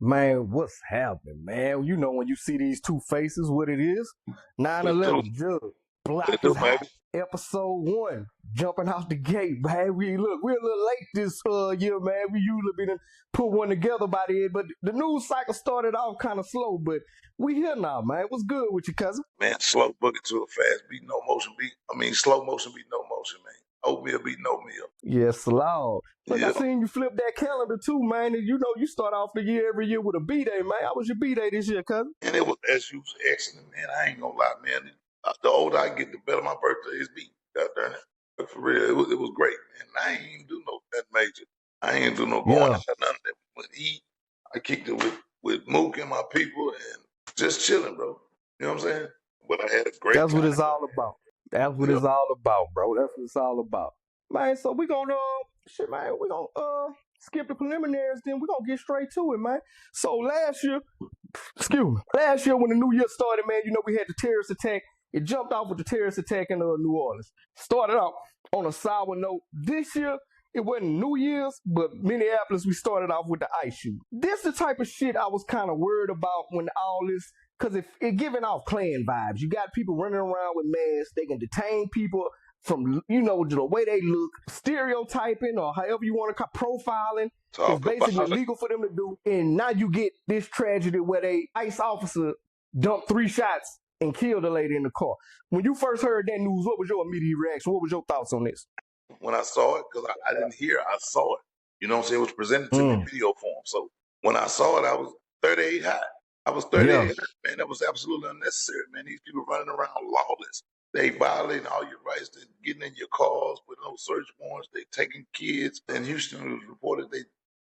Man, what's happening, man? You know when you see these two faces, what it is? What it do? 9/11 Jug. What it Block do, is hot. baby? Episode 1. Jumping out the gate, man. We're a little late this year, man. We usually be done put one together by the end, but the news cycle started off kind of slow, but we here now, man. What's good with you, cousin? Man, slow boogie to a fast beat, no motion beat. I mean, slow motion beat, no motion, man. Oatmeal beat, no meal. Yes, Lord. Look, I Yeah. seen you flip that calendar too, man. And you know you start off the year every year with a B-Day, man. How was your B-Day this year, cousin? And it was, as usual, excellent, man. I ain't gonna lie, man. The older I get, the better my birthday is be. God darn it. But for real, it was great, man. I ain't even do no that major. I ain't do no going Yeah. out, none of that. But I kicked it with Mook and my people and just chilling, bro. You know what I'm saying? But I had a great That's what time. it's all about. That's what Yep. it's all about, bro. That's what it's all about. Man, so we gonna we gonna skip the preliminaries, then we gonna get straight to it, man. So last year when the new year started, man, you know we had the terrorist attack. It jumped off with the terrorist attack in New Orleans. Started out on a sour note. This year, it wasn't New Year's, but Minneapolis, we started off with the ice shoot. This the type of shit I was kind of worried about when all this, because it giving off Klan vibes. You got people running around with masks. They can detain people from, the way they look, stereotyping or however you want to call profiling. It's Talk basically about it. illegal for them to do. And now you get this tragedy where they ICE officer dumped 3 shots and killed a lady in the car. When you first heard that news, what was your immediate reaction? What was your thoughts on this? When I saw it, because I didn't hear, I saw it. You know what I'm saying? It was presented to me in video form. So when I saw it, I was 38 high. I was 38 Yeah. high, man. That was absolutely unnecessary, man. These people running around lawless. They violating all your rights. They're getting in your cars with no search warrants. They taking kids. In Houston, it was reported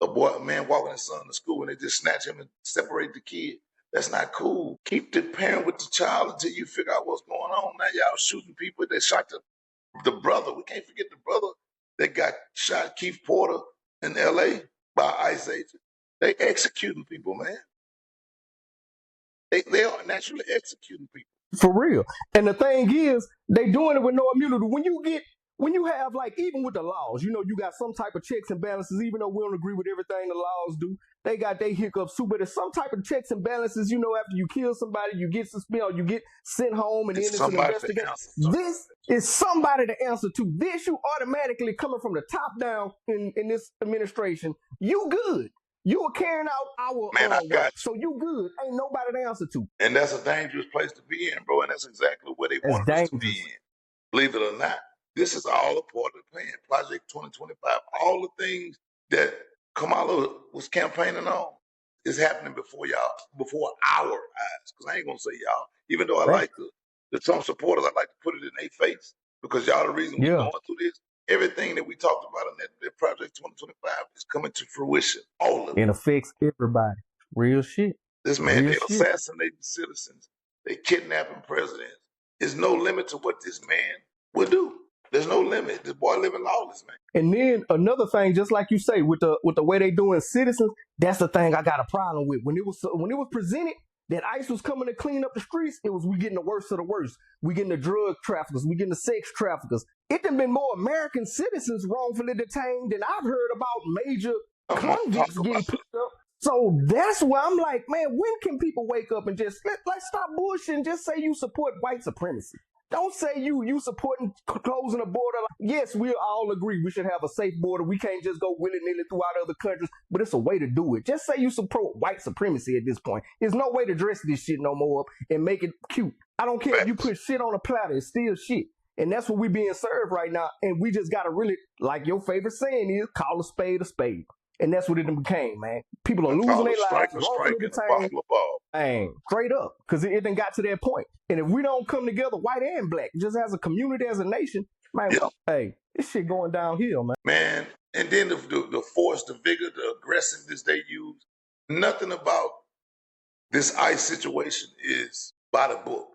a man walking his son to school and they just snatch him and separate the kid. That's not cool. Keep the parent with the child until you figure out what's going on. Now y'all shooting people. They shot the brother. We can't forget the brother that got shot, Keith Porter, in L.A. by ICE agents. They executing people, man. They are naturally executing people. For real. And the thing is, they doing it with no immunity. When you have, like, even with the laws, you got some type of checks and balances, even though we don't agree with everything the laws do, they got their hiccups too, but there's some type of checks and balances, after you kill somebody, you get suspended, or you get sent home and then It's it's an somebody to investigation. answer to. This is somebody to answer to. This you automatically coming from the top down in this administration. You good. You are carrying out our Man, I work. got you. So you good. Ain't nobody to answer to. And that's a dangerous place to be in, bro. And that's exactly where they That's wanted us to be dangerous. in. Believe it or not, this is all a part of the plan. Project 2025, all the things that Kamala was campaigning on is happening before our eyes. Because I ain't gonna say y'all, even though I Right. like the Trump supporters, I like to put it in their face because y'all the reason we Yeah. going through this. Everything that we talked about in that Project 2025 is coming to fruition. All of it. It affects everybody. Real shit. This man, Real they shit. assassinating citizens. They kidnapping presidents. There's no limit to what this man will do. There's no limit. This boy living lawless, man. And then another thing, just like you say, with the way they doing citizens, that's the thing I got a problem with. When it was presented that ICE was coming to clean up the streets, we getting the worst of the worst. We getting the drug traffickers, we getting the sex traffickers. It done been more American citizens wrongfully detained than I've heard about major convicts getting picked up. So that's where I'm like, man, when can people wake up and just let's stop bullshit and just say you support white supremacy? Don't say you supporting closing the border. Yes, we all agree we should have a safe border. We can't just go willy-nilly throughout other countries, but it's a way to do it. Just say you support white supremacy at this point. There's no way to dress this shit no more up and make it cute. I don't care if you put shit on a platter, it's still shit. And that's what we being served right now. And we just got to really, like your favorite saying is, call a spade a spade. And that's what it became, man. People are losing their lives. Strike and a ball. Dang, straight up. Because it done got to that point. And if we don't come together, white and black, just as a community, as a nation, man, hey, this shit going downhill, man. Man, and then the force, the vigor, the aggressiveness they use, nothing about this ICE situation is by the book.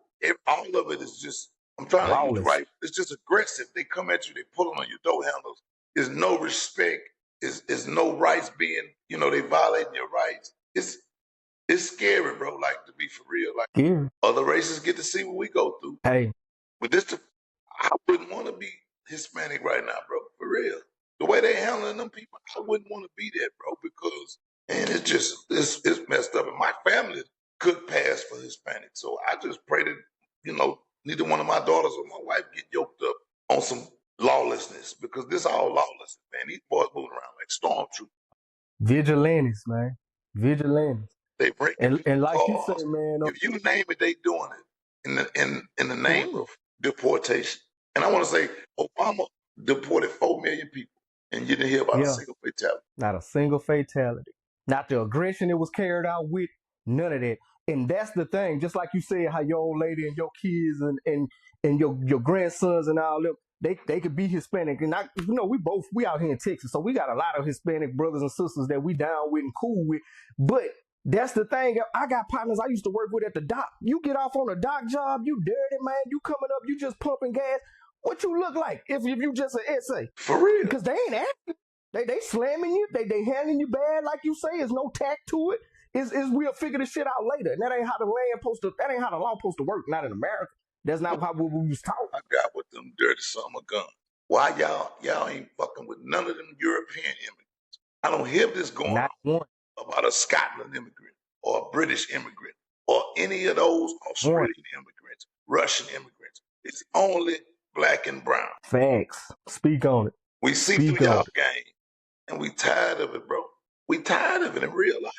All of it is just, I'm trying to use right. It's just aggressive. They come at you, they pulling on your door handles. There's no respect. Is no rights being, they violating your rights. It's scary, bro. Like, to be for real. Like, other races get to see what we go through. Hey, but I wouldn't want to be Hispanic right now, bro. For real. The way they handling them people, I wouldn't want to be that, bro. Because, man, it's my family could pass for Hispanic. So I just pray that, neither one of my daughters or my wife get yoked up on some lawlessness, because this all lawless, man. These boys moving around like stormtroopers. Vigilantes, man. Vigilantes. They breaking And people's like you say, cars. man, If you name it, they doing it in the for name real. of deportation. And I want to say Obama deported 4 million people, and you didn't hear about a Yeah. single fatality. Not a single fatality. Not the aggression it was carried out with. None of that. And that's the thing. Just like you said, how your old lady and your kids and your grandsons and all them, they could be Hispanic. And we out here in Texas, so we got a lot of Hispanic brothers and sisters that we down with and cool with. But that's the thing. I got partners I used to work with at the dock. You get off on a dock job, you dirty, man. You coming up, you just pumping gas. What you look like if you just an essay? For real. Because they ain't acting. They slamming you. They handling you bad, like you say. There's no tact to it. Is we'll figure this shit out later. And that ain't how the law supposed to work. Not in America. That's not how we was taught. I got with them dirty summer guns. Why y'all ain't fucking with none of them European immigrants? I don't hear this going Not one. about a Scotland immigrant or a British immigrant or any of those Australian immigrants, Russian immigrants. It's only black and brown. Facts. Speak on it. We see Speak through on y'all it. game, and we tired of it, bro. We tired of it in real life.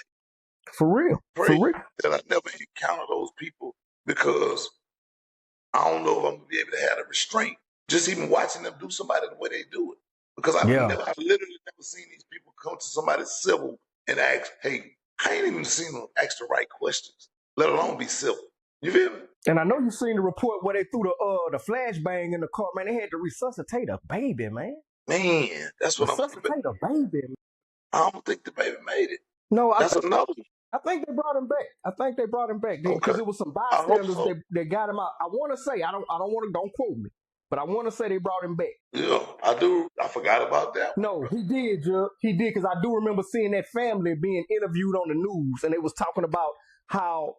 For real. For Pray real. that I never encounter those people, because I don't know if I'm gonna be able to have the restraint. Just even watching them do somebody the way they do it. Because I've literally never seen these people come to somebody civil and ask, hey, I ain't even seen them ask the right questions, let alone be civil. You feel me? And I know you seen the report where they threw the flashbang in the car, man. They had to resuscitate a baby, man. Man, that's what I'm saying. Resuscitate a baby. I don't think the baby made it. No, That's another one. I think they brought him back. Because Okay. it was some I hope bystanders so. that got him out. I want to say, don't quote me, but I want to say they brought him back. Yeah, I do. I forgot about that one. No, he did, Judge. He did, because I do remember seeing that family being interviewed on the news, and they was talking about how,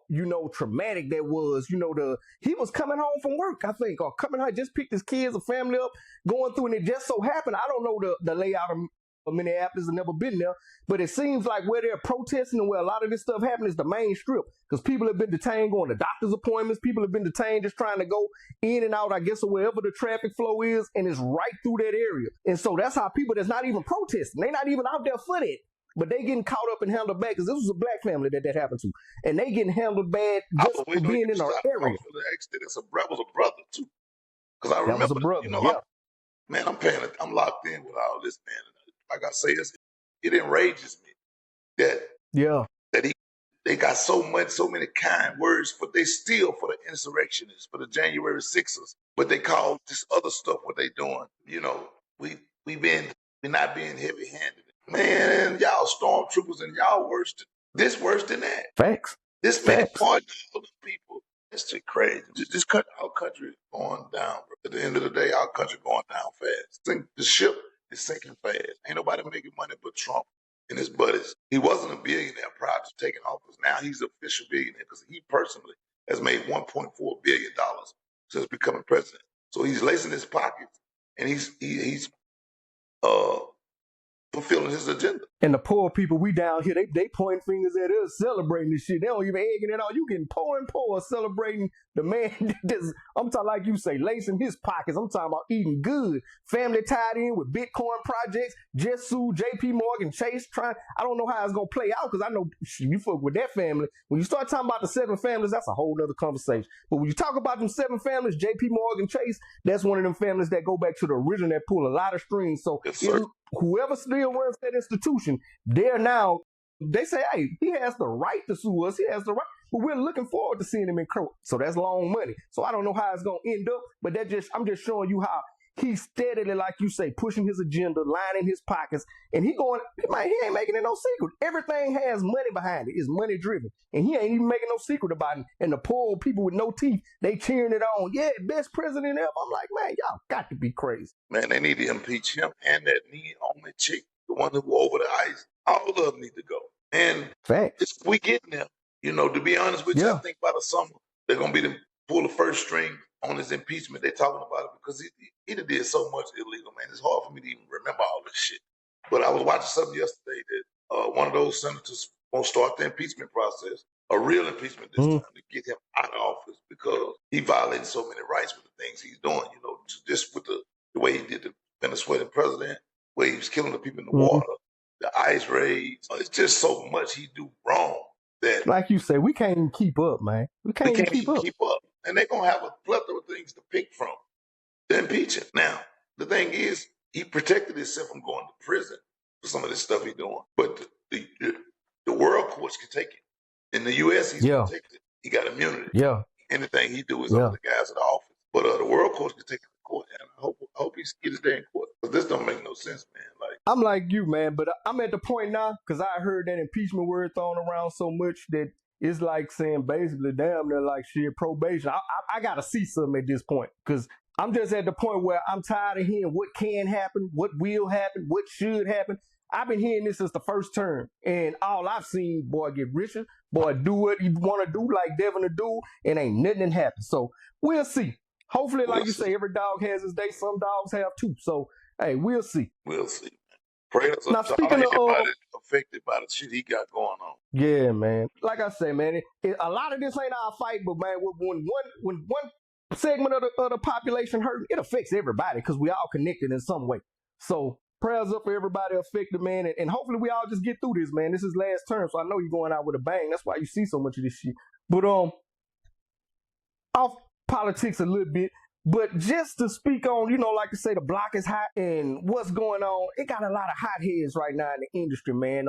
traumatic that was. He was coming home from work, I think, or coming home, just picked his kids and family up, going through, and it just so happened, I don't know the layout of Minneapolis, I've never been there, but it seems like where they're protesting and where a lot of this stuff happened is the main strip, because people have been detained going to doctor's appointments, people have been detained just trying to go in and out, I guess, of wherever the traffic flow is, and it's right through that area. And so that's how people that's not even protesting, they're not even out there for it, but they getting caught up and handled bad, because this was a black family that happened to, and they getting handled bad just for being in our area. That was a brother too, because I remember, that was a brother. I'm locked in with all this, man. Like I say, it enrages me that they got so many kind words, but they steal for the insurrectionists, for the January 6ers, but they call this other stuff what they doing. We're not being heavy-handed. Man, y'all stormtroopers, and y'all worse than that. Facts. This man fought all the people. It's just crazy. Our country is going down, bro. At the end of the day, our country going down fast. The ship is sinking fast. Ain't nobody making money but Trump and his buddies. He wasn't a billionaire prior to taking office. Now he's an official billionaire because he personally has made $1.4 billion since becoming president. So he's lacing his pockets, and he's fulfilling his agenda. And the poor people, we down here, they pointing fingers at us, celebrating this shit. They don't even egging it on. You getting poor and poor, celebrating the man. I'm talking, like you say, lacing his pockets. I'm talking about eating good. Family tied in with Bitcoin projects. Just sued JP Morgan Chase. I don't know how it's going to play out, because I know you fuck with that family. When you start talking about the 7 families, that's a whole other conversation. But when you talk about them 7 families, JP Morgan Chase, that's one of them families that go back to the original that pull a lot of strings. So whoever still runs that institution, they say, hey, he has the right to sue us. He has the right. But we're looking forward to seeing him in court. So that's long money. So I don't know how it's going to end up, but I'm just showing you how he's steadily, like you say, pushing his agenda, lining his pockets, and he ain't making it no secret. Everything has money behind it. It's money driven. And he ain't even making no secret about it. And the poor people with no teeth, they cheering it on. Yeah, best president ever. I'm like, man, y'all got to be crazy. Man, they need to impeach him and that knee-only chick, the one who over the ice. All of them need to go. And we getting there. To be honest with you, I think by the summer, they're going to pull the first string on his impeachment. They're talking about it because he did so much illegal, man. It's hard for me to even remember all this shit. But I was watching something yesterday that one of those senators gonna start the impeachment process, a real impeachment this time, to get him out of office because he violated so many rights with the things he's doing. You know, just with the way he did the Venezuelan president, where he was killing the people in the water, the ICE raids. It's just so much he do wrong that, like you say, we can't even keep up, man. We can't even keep up. And they're gonna have a plethora of things to pick from to impeach him. Now, the thing is, he protected himself from going to prison for some of this stuff he's doing, but the world courts can take it. In the U.S., he's protected. He got immunity. Yeah. Anything he do is under the guise of the office. But the world courts can take it to court, and I hope he gets his day in court. Because this don't make no sense, man. Like, I'm like you, man, but I'm at the point now, because I heard that impeachment word thrown around so much that it's like saying basically, damn, they're like shit, probation. I got to see something at this point, because I'm just at the point where I'm tired of hearing what can happen, what will happen, what should happen. I've been hearing this since the first term, and all I've seen, boy, get richer, boy, do what you want to do like Devin to do, and ain't nothing happen. So we'll see. Hopefully, like you say, every dog has his day. Some dogs have too. So, hey, we'll see. We'll see. Prayers now, up to anybody affected by the shit he got going on. Yeah, man. Like I say, man, a lot of this ain't our fight, but man, when one segment of the population hurt, it affects everybody because we all connected in some way. So prayers up for everybody affected, man, and hopefully we all just get through this, man. This is last term, so I know you're going out with a bang. That's why you see so much of this shit. But off politics a little bit, but just to speak on, you know, like to say the block is hot and what's going on, it got a lot of hot heads right now in the industry, man.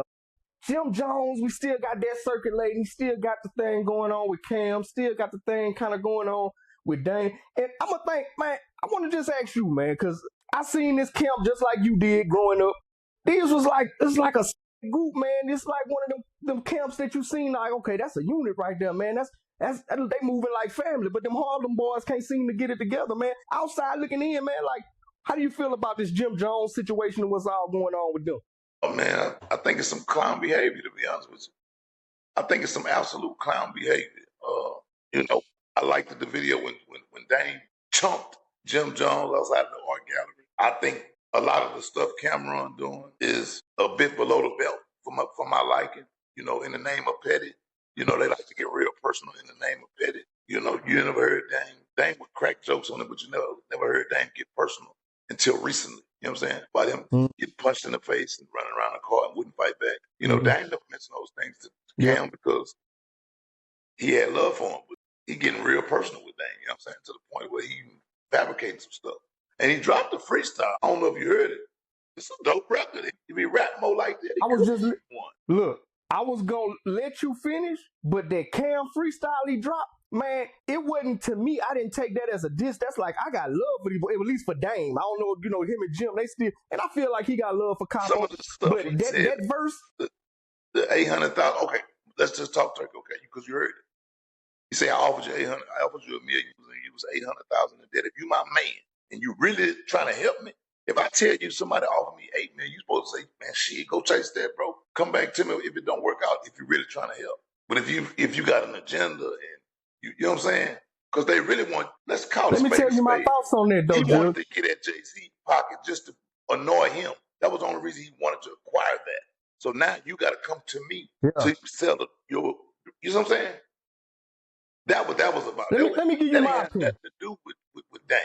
Jim Jones, we still got that circulating, still got the thing going on with Cam, still got the thing kind of going on with Dane. And I'm going to think, man, I want to just ask you, man, because I seen this camp just like you did growing up. It's like a group, man. It's like one of them camps that you seen, like, okay, that's a unit right there, man. They moving like family, but them Harlem boys can't seem to get it together, man. Outside looking in, man, like, how do you feel about this Jim Jones situation and what's all going on with them? Oh, man, I think it's some clown behavior, to be honest with you. I think it's some absolute clown behavior. You know, I liked the video when Dane chumped Jim Jones outside the art gallery. I think a lot of the stuff Cameron doing is a bit below the belt for my liking. You know, in the name of petty. You know, they like to get real personal in the name of petty. You know, you never heard Dane would crack jokes on it, but you never heard Dane get personal until recently. You know what I'm saying? By him get punched in the face and running around the car and wouldn't fight back. You know, Dane never mentioned those things to Cam because he had love for him, but he getting real personal with Dane, you know what I'm saying? To the point where he fabricating some stuff. And he dropped the freestyle. I don't know if you heard it. It's a dope record. If he rap more like that, I was going to let you finish, but that Cam freestyle he dropped, man, it wasn't to me. I didn't take that as a diss. That's like, I got love for these, at least for Dame. I don't know, you know, him and Jim, they still, and I feel like he got love for Capo. Some of the stuff but that verse. The 800,000, okay, let's just talk turkey, okay, because you heard it. You say, I offered you 800, I offered you $1 million, and you was 800,000 in debt. If you my man, and you really trying to help me, if I tell you somebody offered me $8 million, you supposed to say, man, shit, go chase that, bro. Come back to me if it don't work out, if you're really trying to help. But if you got an agenda and you know what I'm saying? Because they really want, let's call it. Let me tell you my thoughts on that, though, He wanted to get at Jay-Z pocket just to annoy him. That was the only reason he wanted to acquire that. So now you got to come to me to sell you know what I'm saying? That was about. Let me give you my opinion. Nothing to do with Dane.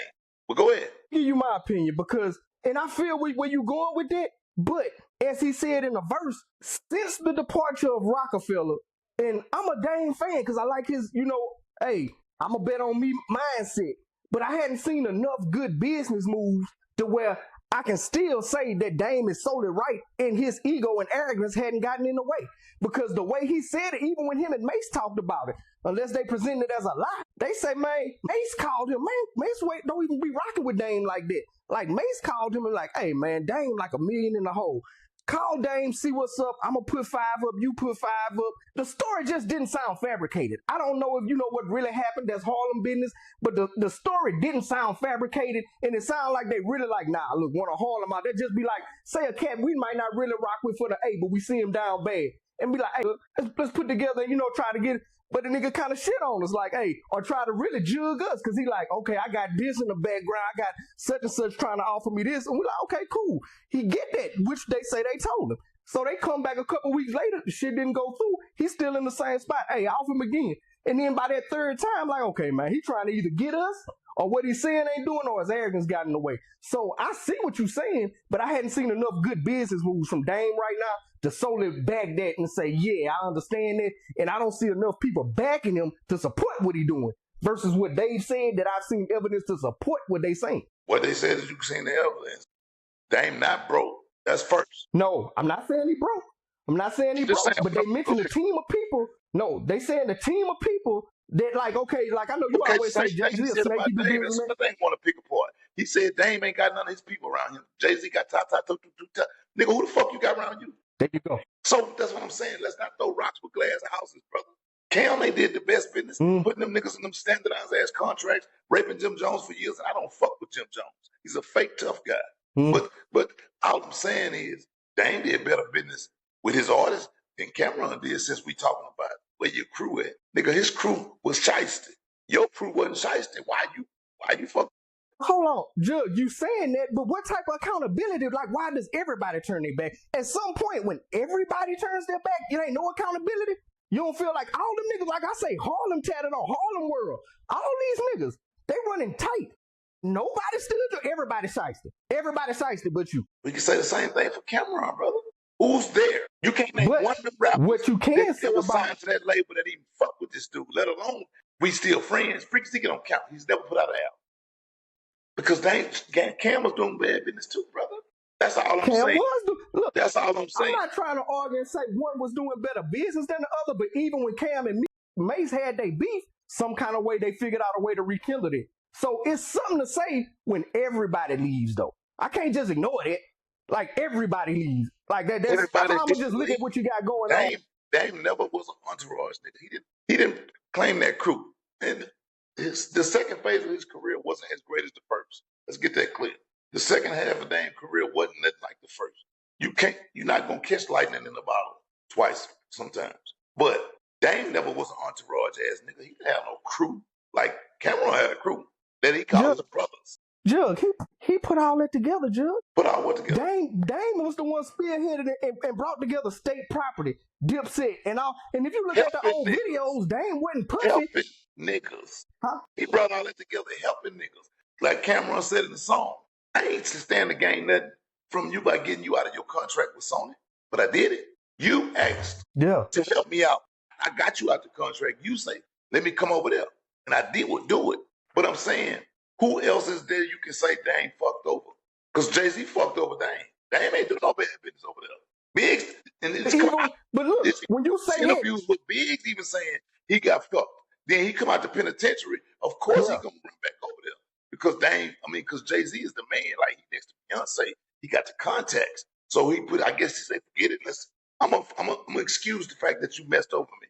Well, go ahead. Give you my opinion because, and I feel where you going with that, but as he said in the verse, since the departure of Rockefeller, and I'm a Dame fan because I like his, you know, hey, I'm a bet on me mindset, but I hadn't seen enough good business moves to where I can still say that Dame is solely right and his ego and arrogance hadn't gotten in the way. Because the way he said it, even when him and Mace talked about it, unless they present it as a lie, they say, man, Mace called him, man, Mace don't even be rocking with Dame like that. Like Mace called him and like, hey man, Dame like $1 million in the hole. Call Dame, see what's up. I'm going to put 5 up. You put 5 up. The story just didn't sound fabricated. I don't know if you know what really happened. That's Harlem business. But the story didn't sound fabricated. And it sounded like they really like, nah, look, one of Harlem out there. Just be like, say a cat we might not really rock with for the A, but we see him down bad. And be like, hey, let's put together and, you know, try to get it. But the nigga kind of shit on us, like, hey, or try to really jug us, because he like, okay, I got this in the background, I got such and such trying to offer me this, and we're like, okay, cool. He get that, which they say they told him. So they come back a couple weeks later, the shit didn't go through. He's still in the same spot. Hey, offer him again. And then by that third time, like, okay, man, he trying to either get us or what he's saying ain't doing or his arrogance got in the way. So I see what you're saying, but I hadn't seen enough good business moves from Dame right now to solely back that and say, yeah, I understand that. And I don't see enough people backing him to support what he's doing versus what Dave said that I've seen evidence to support what they saying. What they said is you seen the evidence. Dame not broke. That's first. No, I'm not saying he broke. I'm not saying he broke, but they mentioned a team of people. No, they saying a team of people that like, okay, like I know you always say Jay-Z is snaky business. That's what they want to pick apart. He said Dame ain't got none of his people around him. Jay-Z got top. Nigga, who the fuck you got around you? There you go. So that's what I'm saying. Let's not throw rocks with glass houses, brother. Cam, they did the best business, putting them niggas in them standardized ass contracts, raping Jim Jones for years, and I don't fuck with Jim Jones. He's a fake tough guy. But all I'm saying is Dame did better business with his artists than Cameron did since we talking about where your crew at. Nigga, his crew was shiesty. Your crew wasn't shiesty. Why you fuck? Hold on, Jug, you saying that, but what type of accountability? Like, why does everybody turn their back? At some point, when everybody turns their back, it ain't no accountability. You don't feel like all them niggas, like I say, Harlem tatted on, Harlem World, all these niggas, they running tight. Nobody stood up. Everybody shiesty. Everybody shiesty but you. We can say the same thing for Cameron, brother. Who's there? You can't name one of them rappers what you can say that was about signed to that label that even fuck with this dude, let alone we still friends. Freaky Sticky don't count. He's never put out an album. Because Cam was doing bad business too, brother. That's all I'm saying. Look, that's all I'm saying. I'm not trying to argue and say one was doing better business than the other, but even when Cam and Mace had their beef, some kind of way they figured out a way to rekindle it. So it's something to say when everybody leaves, though. I can't just ignore it. Like, everybody leaves. Like, that's I'm going to just look at what you got going on. Dame never was an entourage nigga. He didn't claim that crew. And the second phase of his career wasn't as great as the first. Let's get that clear. The second half of Dame's career wasn't nothing like the first. You're not going to catch lightning in the bottle twice sometimes. But Dame never was an entourage ass nigga. He didn't have no crew. Like, Cameron had a crew that he called his brothers. Jug, he put all that together, Jug. Put all what together? Dame was the one spearheaded it and brought together state property, Dipset, and all. And if you look at the old videos, Dame wasn't pushing. Helping niggas. Huh? He brought all that together, helping niggas. Like Cameron said in the song, I ain't to stand to gain nothing from you by getting you out of your contract with Sony, but I did it. You asked to help me out. I got you out the contract. You say, let me come over there. And I did do it. But I'm saying, who else is there you can say Dame fucked over? Because Jay-Z fucked over Dame. Dame ain't doing no bad business over there. Biggs, and it's but look, when you say interviews with Biggs even saying he got fucked. Then he come out the penitentiary. Of course he gonna run back over there. Because because Jay-Z is the man, like he next to Beyonce. He got the contacts. So I guess he said, forget it. I'm gonna excuse the fact that you messed over me.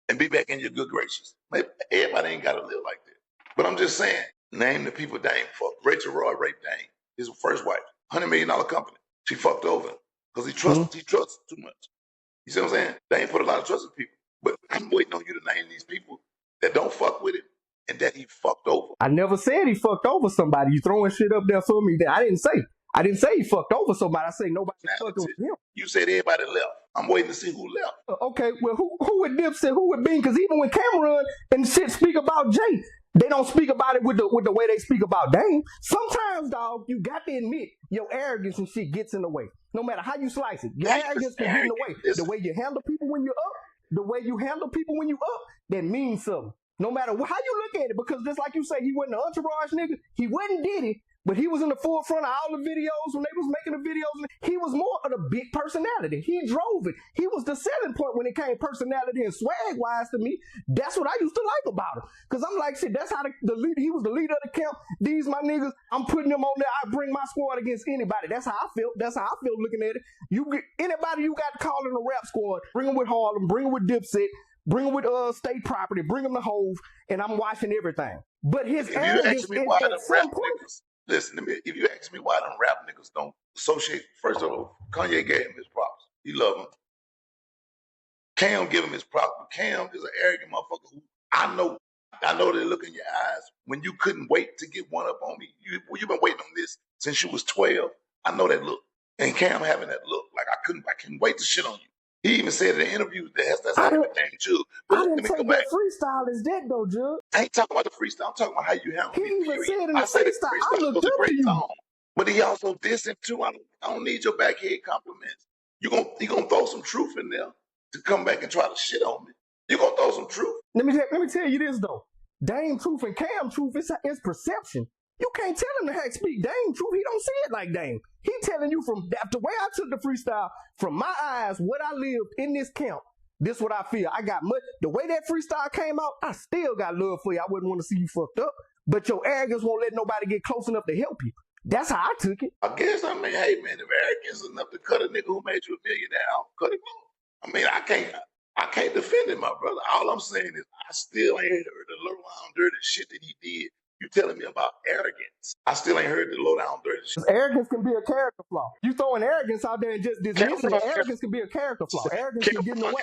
And be back in your good graces. Maybe everybody ain't gotta live like that. But I'm just saying, name the people Dame fucked. Rachel Roy raped Dame, his first wife, $100 million company. She fucked over him because he trusts too much. You see what I'm saying? Dame put a lot of trust in people. But I'm waiting on you to name these people that don't fuck with him and that he fucked over. I never said he fucked over somebody. You throwing shit up there for me that I didn't say he fucked over somebody. I say nobody fucked with him. You said everybody left. I'm waiting to see who left. Okay, well, who would Dipset? Who would Bean? Because even when Cameron and shit speak about Jay, they don't speak about it with the way they speak about Dame. Sometimes, dog, you got to admit your arrogance and shit gets in the way. No matter how you slice it, your arrogance can get in the way. The way you handle people when you're up, the way you handle people when you up, that means something. No matter how you look at it, because just like you say, he wasn't an entourage nigga. He wasn't Diddy, but he was in the forefront of all the videos when they was making the videos. He was more of the big personality. He drove it. He was the selling point when it came personality and swag wise to me. That's what I used to like about him. Because I'm like, shit, that's how the leader, he was the leader of the camp. These my niggas, I'm putting them on there. I bring my squad against anybody. That's how I feel. That's how I feel looking at it. You get anybody you got to call in a rap squad, bring them with Harlem, bring them with Dipset, bring them with state property, bring them to Hove, and I'm watching everything. But his arrogance at some point. Listen, if you ask me why them rap niggas don't associate, first of all, Kanye gave him his props. He loved him. Cam give him his props. Cam is an arrogant motherfucker who I know they look in your eyes when you couldn't wait to get one up on me. You've been waiting on this since you was 12. I know that look. And Cam having that look, like I can't wait to shit on you. He even said in the interview that's how I him didn't, and Dame Jug. But I let didn't me go take back. that freestyle as that though, Jug. I ain't talking about the freestyle. I'm talking about how you handle He me, even period. said in the I say the freestyle, I freestyle looked was a up to great you. song. But he also dissed him too. I don't need your backhead compliments. You gonna throw some truth in there to come back and try to shit on me. You gonna throw some truth. Let me tell you this though. Dame Truth and Cam Truth, it's perception. You can't tell him to speak Dame Truth. He don't see it like Dame. He telling you from the way I took the freestyle, from my eyes, what I lived in this camp. This what I feel. I got much. The way that freestyle came out, I still got love for you. I wouldn't want to see you fucked up. But your arrogance won't let nobody get close enough to help you. That's how I took it. I guess hey man, if arrogance is enough to cut a nigga who made you a millionaire, I'll cut him off. I mean, I can't defend him, my brother. All I'm saying is I still ain't heard the low down dirty shit that he did. You telling me about arrogance? I still ain't heard the low down dirty shit. Arrogance can be a character flaw. You throwing arrogance out there and just dismissing it. Arrogance can be a character flaw. Arrogance can get in the way.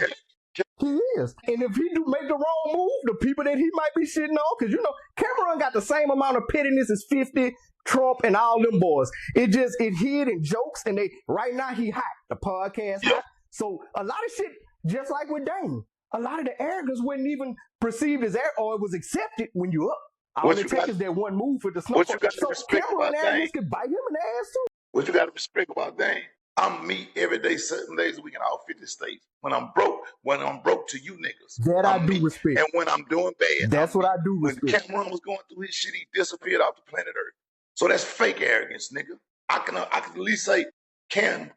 He is. And if he do make the wrong move, the people that he might be shitting on, because you know, Cameron got the same amount of pettiness as 50, Trump, and all them boys. It hid in jokes, and right now he hot. The podcast hot. So a lot of shit, just like with Dame, a lot of the arrogance wasn't even perceived as or it was accepted when you up. All it takes is that one move for the snow. So Cameron arrogance could bite him in the ass too. What you got to respect about Dame? I'm me every day, 7 days a week in all 50 states. When I'm broke to you niggas. That I'm I do respect. And when I'm doing bad, that's what I do respect. When Cameron was going through his shit, he disappeared off the planet Earth. So that's fake arrogance, nigga. I can at least say Dame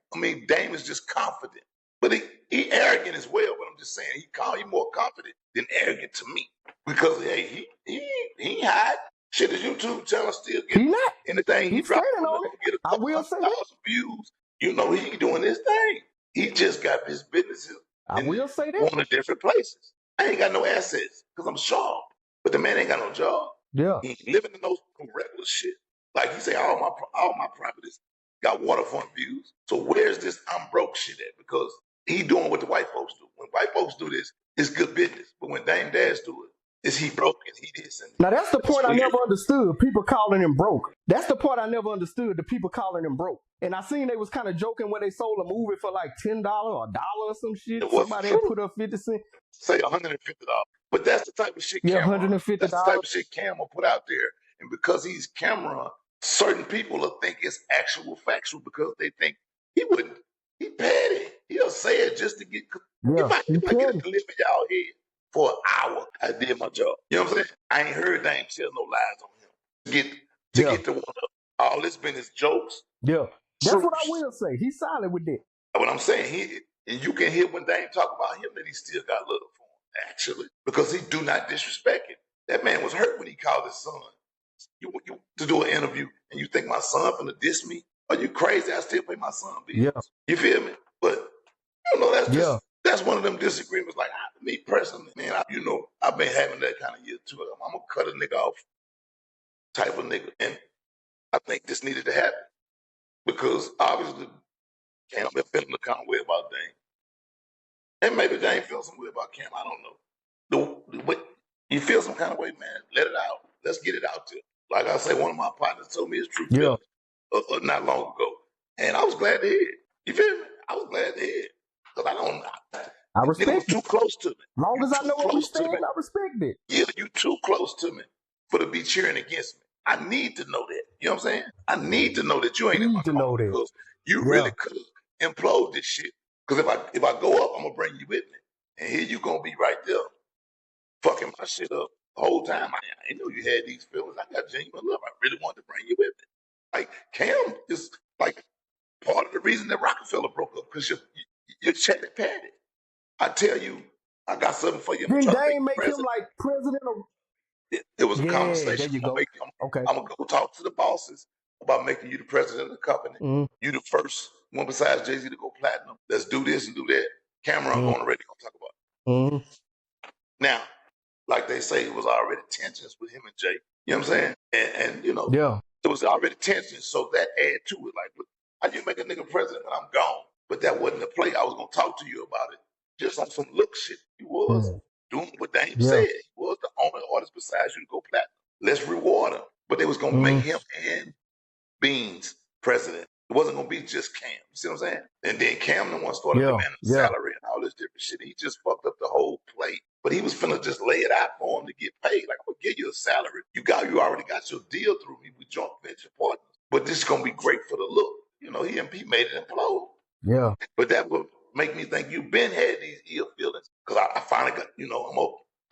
is just confident. But he arrogant as well, but I'm just saying he more confident than arrogant to me. Because hey, he ain't hide. Shit, his YouTube channel still getting anything he dropped on it. Get a couple 100,000 views. You know, he doing his thing. He just got his businesses going to different places. I ain't got no assets because I'm sharp. But the man ain't got no job. Yeah. He living in those regular shit. Like he say, all my properties got waterfront views. So where's this I'm broke shit at? Because he doing what the white folks do. When white folks do this, it's good business. But when Dame Dash do it, is he broke and he this and now that's the point I never understood. People calling him broke. That's the part I never understood. The people calling him broke. And I seen they was kind of joking when they sold a movie for like $10 or $1 or some shit. Somebody had put up 50 cents. Say $150. But that's the type of shit $150. That's the type of shit Cam will put out there. And because he's Cameron, certain people will think it's actual factual because they think he wouldn't. He petty. He'll say it just to get. Yeah, he might get it to live in y'all head for an hour. I did my job. You know what I'm saying? I ain't heard Dame tell no lies on him. Get the one up. All this been his jokes. Yeah. That's what I will say. He's solid with that. What I'm saying, and you can hear when Dame talk about him that he still got love for him, actually, because he do not disrespect him. That man was hurt when he called his son. You to do an interview and you think my son finna diss me? Are you crazy? I still pay my son bills. Yeah. You feel me? But you know that's one of them disagreements. Like me personally, man, I've been having that kind of year too. I'm gonna cut a nigga off type of nigga, and I think this needed to happen because obviously Cam been feeling the kind of way about Dame, and maybe Dame feels some way about Cam. I don't know. But you feel some kind of way, man. Let it out. Let's get it out there. Like I say, one of my partners told me his true feelings not long ago, and I was glad to hear it. You feel me? I was glad to hear it because I respect it. Was too close to me. As long as I know where we stand, I respect it. Yeah, you too close to me for to be cheering against me. I need to know that. You know what I'm saying? I need to know that you ain't in my corner because you really could implode this shit. Because if I go up, I'm gonna bring you with me, and here you gonna be right there, fucking my shit up the whole time. I know you had these feelings. I got genuine love. I really wanted to bring you with me. Like Cam is like part of the reason that Rockefeller broke up because you're chatty patty. I tell you, I got something for you. Didn't Dame make him like president of? It was a conversation. There you go. I'm gonna go talk to the bosses about making you the president of the company. You the first one besides Jay-Z to go platinum. Let's do this and do that. Cameron going already gonna talk about it. Now, like they say, it was already tensions with him and Jay. You know what I'm saying? And you know, it was already tensions, so that add to it. Like, look, how you make a nigga president when I'm gone? But that wasn't the play. I was gonna talk to you about it, just on some look shit. He was doing what Dame said. He was the only artist besides you to go platinum. Let's reward him. But they was gonna make him and Beans president. It wasn't gonna be just Cam. You see what I'm saying? And then Cam the one started Yeah, demanding yeah, salary and all this different shit. He just fucked up the whole plate. But he was finna just lay it out for him to get paid. Like, I'm gonna give you a salary. You already got your deal through me with joint venture partners. But this is gonna be great for the look. You know, he made it implode. yeah. But that would make me think you've been had these ill feelings. Cause I finally got,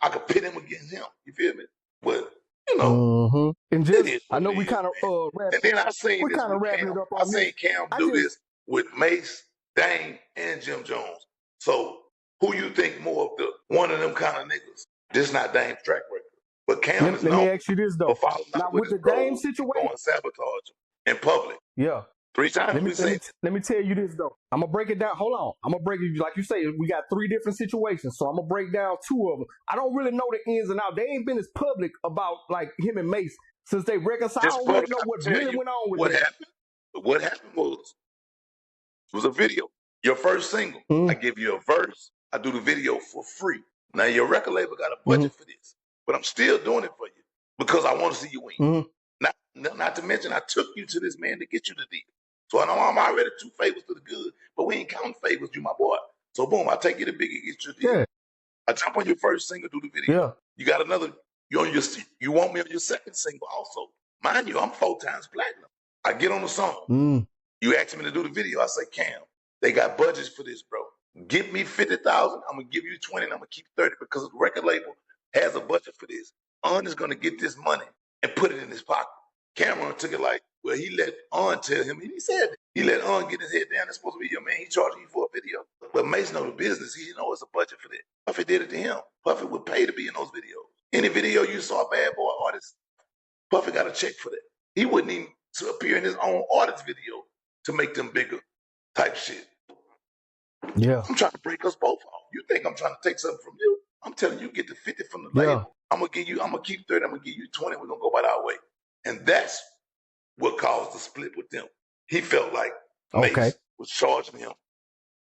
I could pit him against him. You feel me? But, you know, And it just is I what know it we is, kind of man. And then I seen we're this kind of with wrapping Cam. it up I on seen this. Cam I do just this with Mace, Dame, and Jim Jones. So who you think more of the one of them kind of niggas? This not Dame's track record. But Cam is let known me ask you this for though. falling Now out with with his the Dame bros and situation, going sabotage him in public. yeah. 3 times we seen it. Let me tell you this though. I'm gonna break it down. Hold on. I'm gonna break it like you say. We got 3 different situations, so I'm gonna break down 2 of them. I don't really know the ins and outs. They ain't been as public about like him and Mace since they reconciled. I Just don't really public, know I what can tell really you went on with what that. happened. What happened was a video. Your first single, I give you a verse, I do the video for free. Now your record label got a budget for this, but I'm still doing it for you because I want to see you win. Not to mention, I took you to this man to get you the deal. So I know I'm already 2 favors to the good, but we ain't counting favors, you my boy. So boom, I take you to Biggie, get you the deal. Yeah, I jump on your first single, do the video. yeah. You got another. You want me on your second single also. Mind you, I'm 4 times platinum. I get on the song. You ask me to do the video. I say, Cam, they got budgets for this, bro. Give me 50,000. I'm gonna give you 20, and I'm gonna keep 30 because the record label has a budget for this. Un is gonna get this money and put it in his pocket. Cameron took it like, well, he let Un tell him, and he said it. He let Un get his head down. It's supposed to be your man. He charging you for a video. But Mason know the business. He know it's a budget for that. Puffy did it to him. Puffy would pay to be in those videos. Any video you saw a bad boy artist, Puffy got a check for that. He wouldn't even to appear in his own artist video to make them bigger type shit. Yeah. I'm trying to break us both off. You think I'm trying to take something from you? I'm telling you, get the 50 from the label. I'm gonna keep 30, I'm gonna give you 20, we're gonna go about our way. And that's what caused the split with them. He felt like Mace was charging him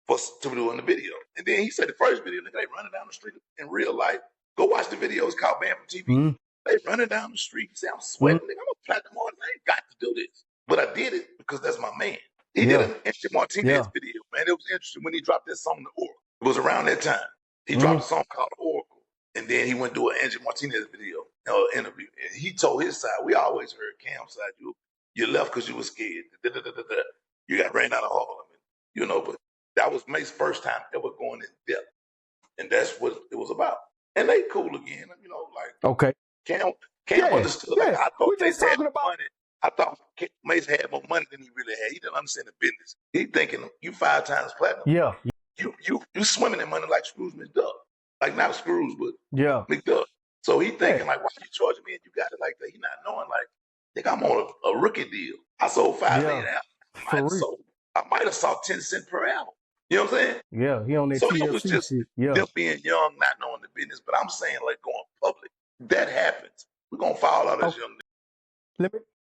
to do in the video. And then he said the first video, they running down the street in real life. Go watch the video, it's called Bam from TV. They running down the street. He said, I'm sweating, nigga. I'm a platinum artist. I ain't got to do this. But I did it because that's my man. He did an Angie Martinez video, man. It was interesting when he dropped that song, The Oracle. It was around that time. He dropped a song called The Oracle. And then he went to an Angie Martinez video, interview. And he told his side. We always heard Cam's side. You left because you were scared. You got ran out of Harlem. But that was Mace's first time ever going in depth. And that's what it was about. And they cool again, Cam understood. Like, I thought Mace had more money. I thought Mace had more money than he really had. He didn't understand the business. He thinking you 5 times platinum. Yeah. You swimming in money like Scrooge McDuck. Like not Scrooge, but Yeah. McDuck. So he thinking like, why you charging me and you got it like that? He not knowing like, think I'm on a rookie deal. I sold 5 million albums. I might have sold 10 cents per album. You know what I'm saying? Yeah, he on that So TLC it was just shit. Yeah. them being young, not knowing the business. But I'm saying like going public. That happens. We're gonna fall out as young.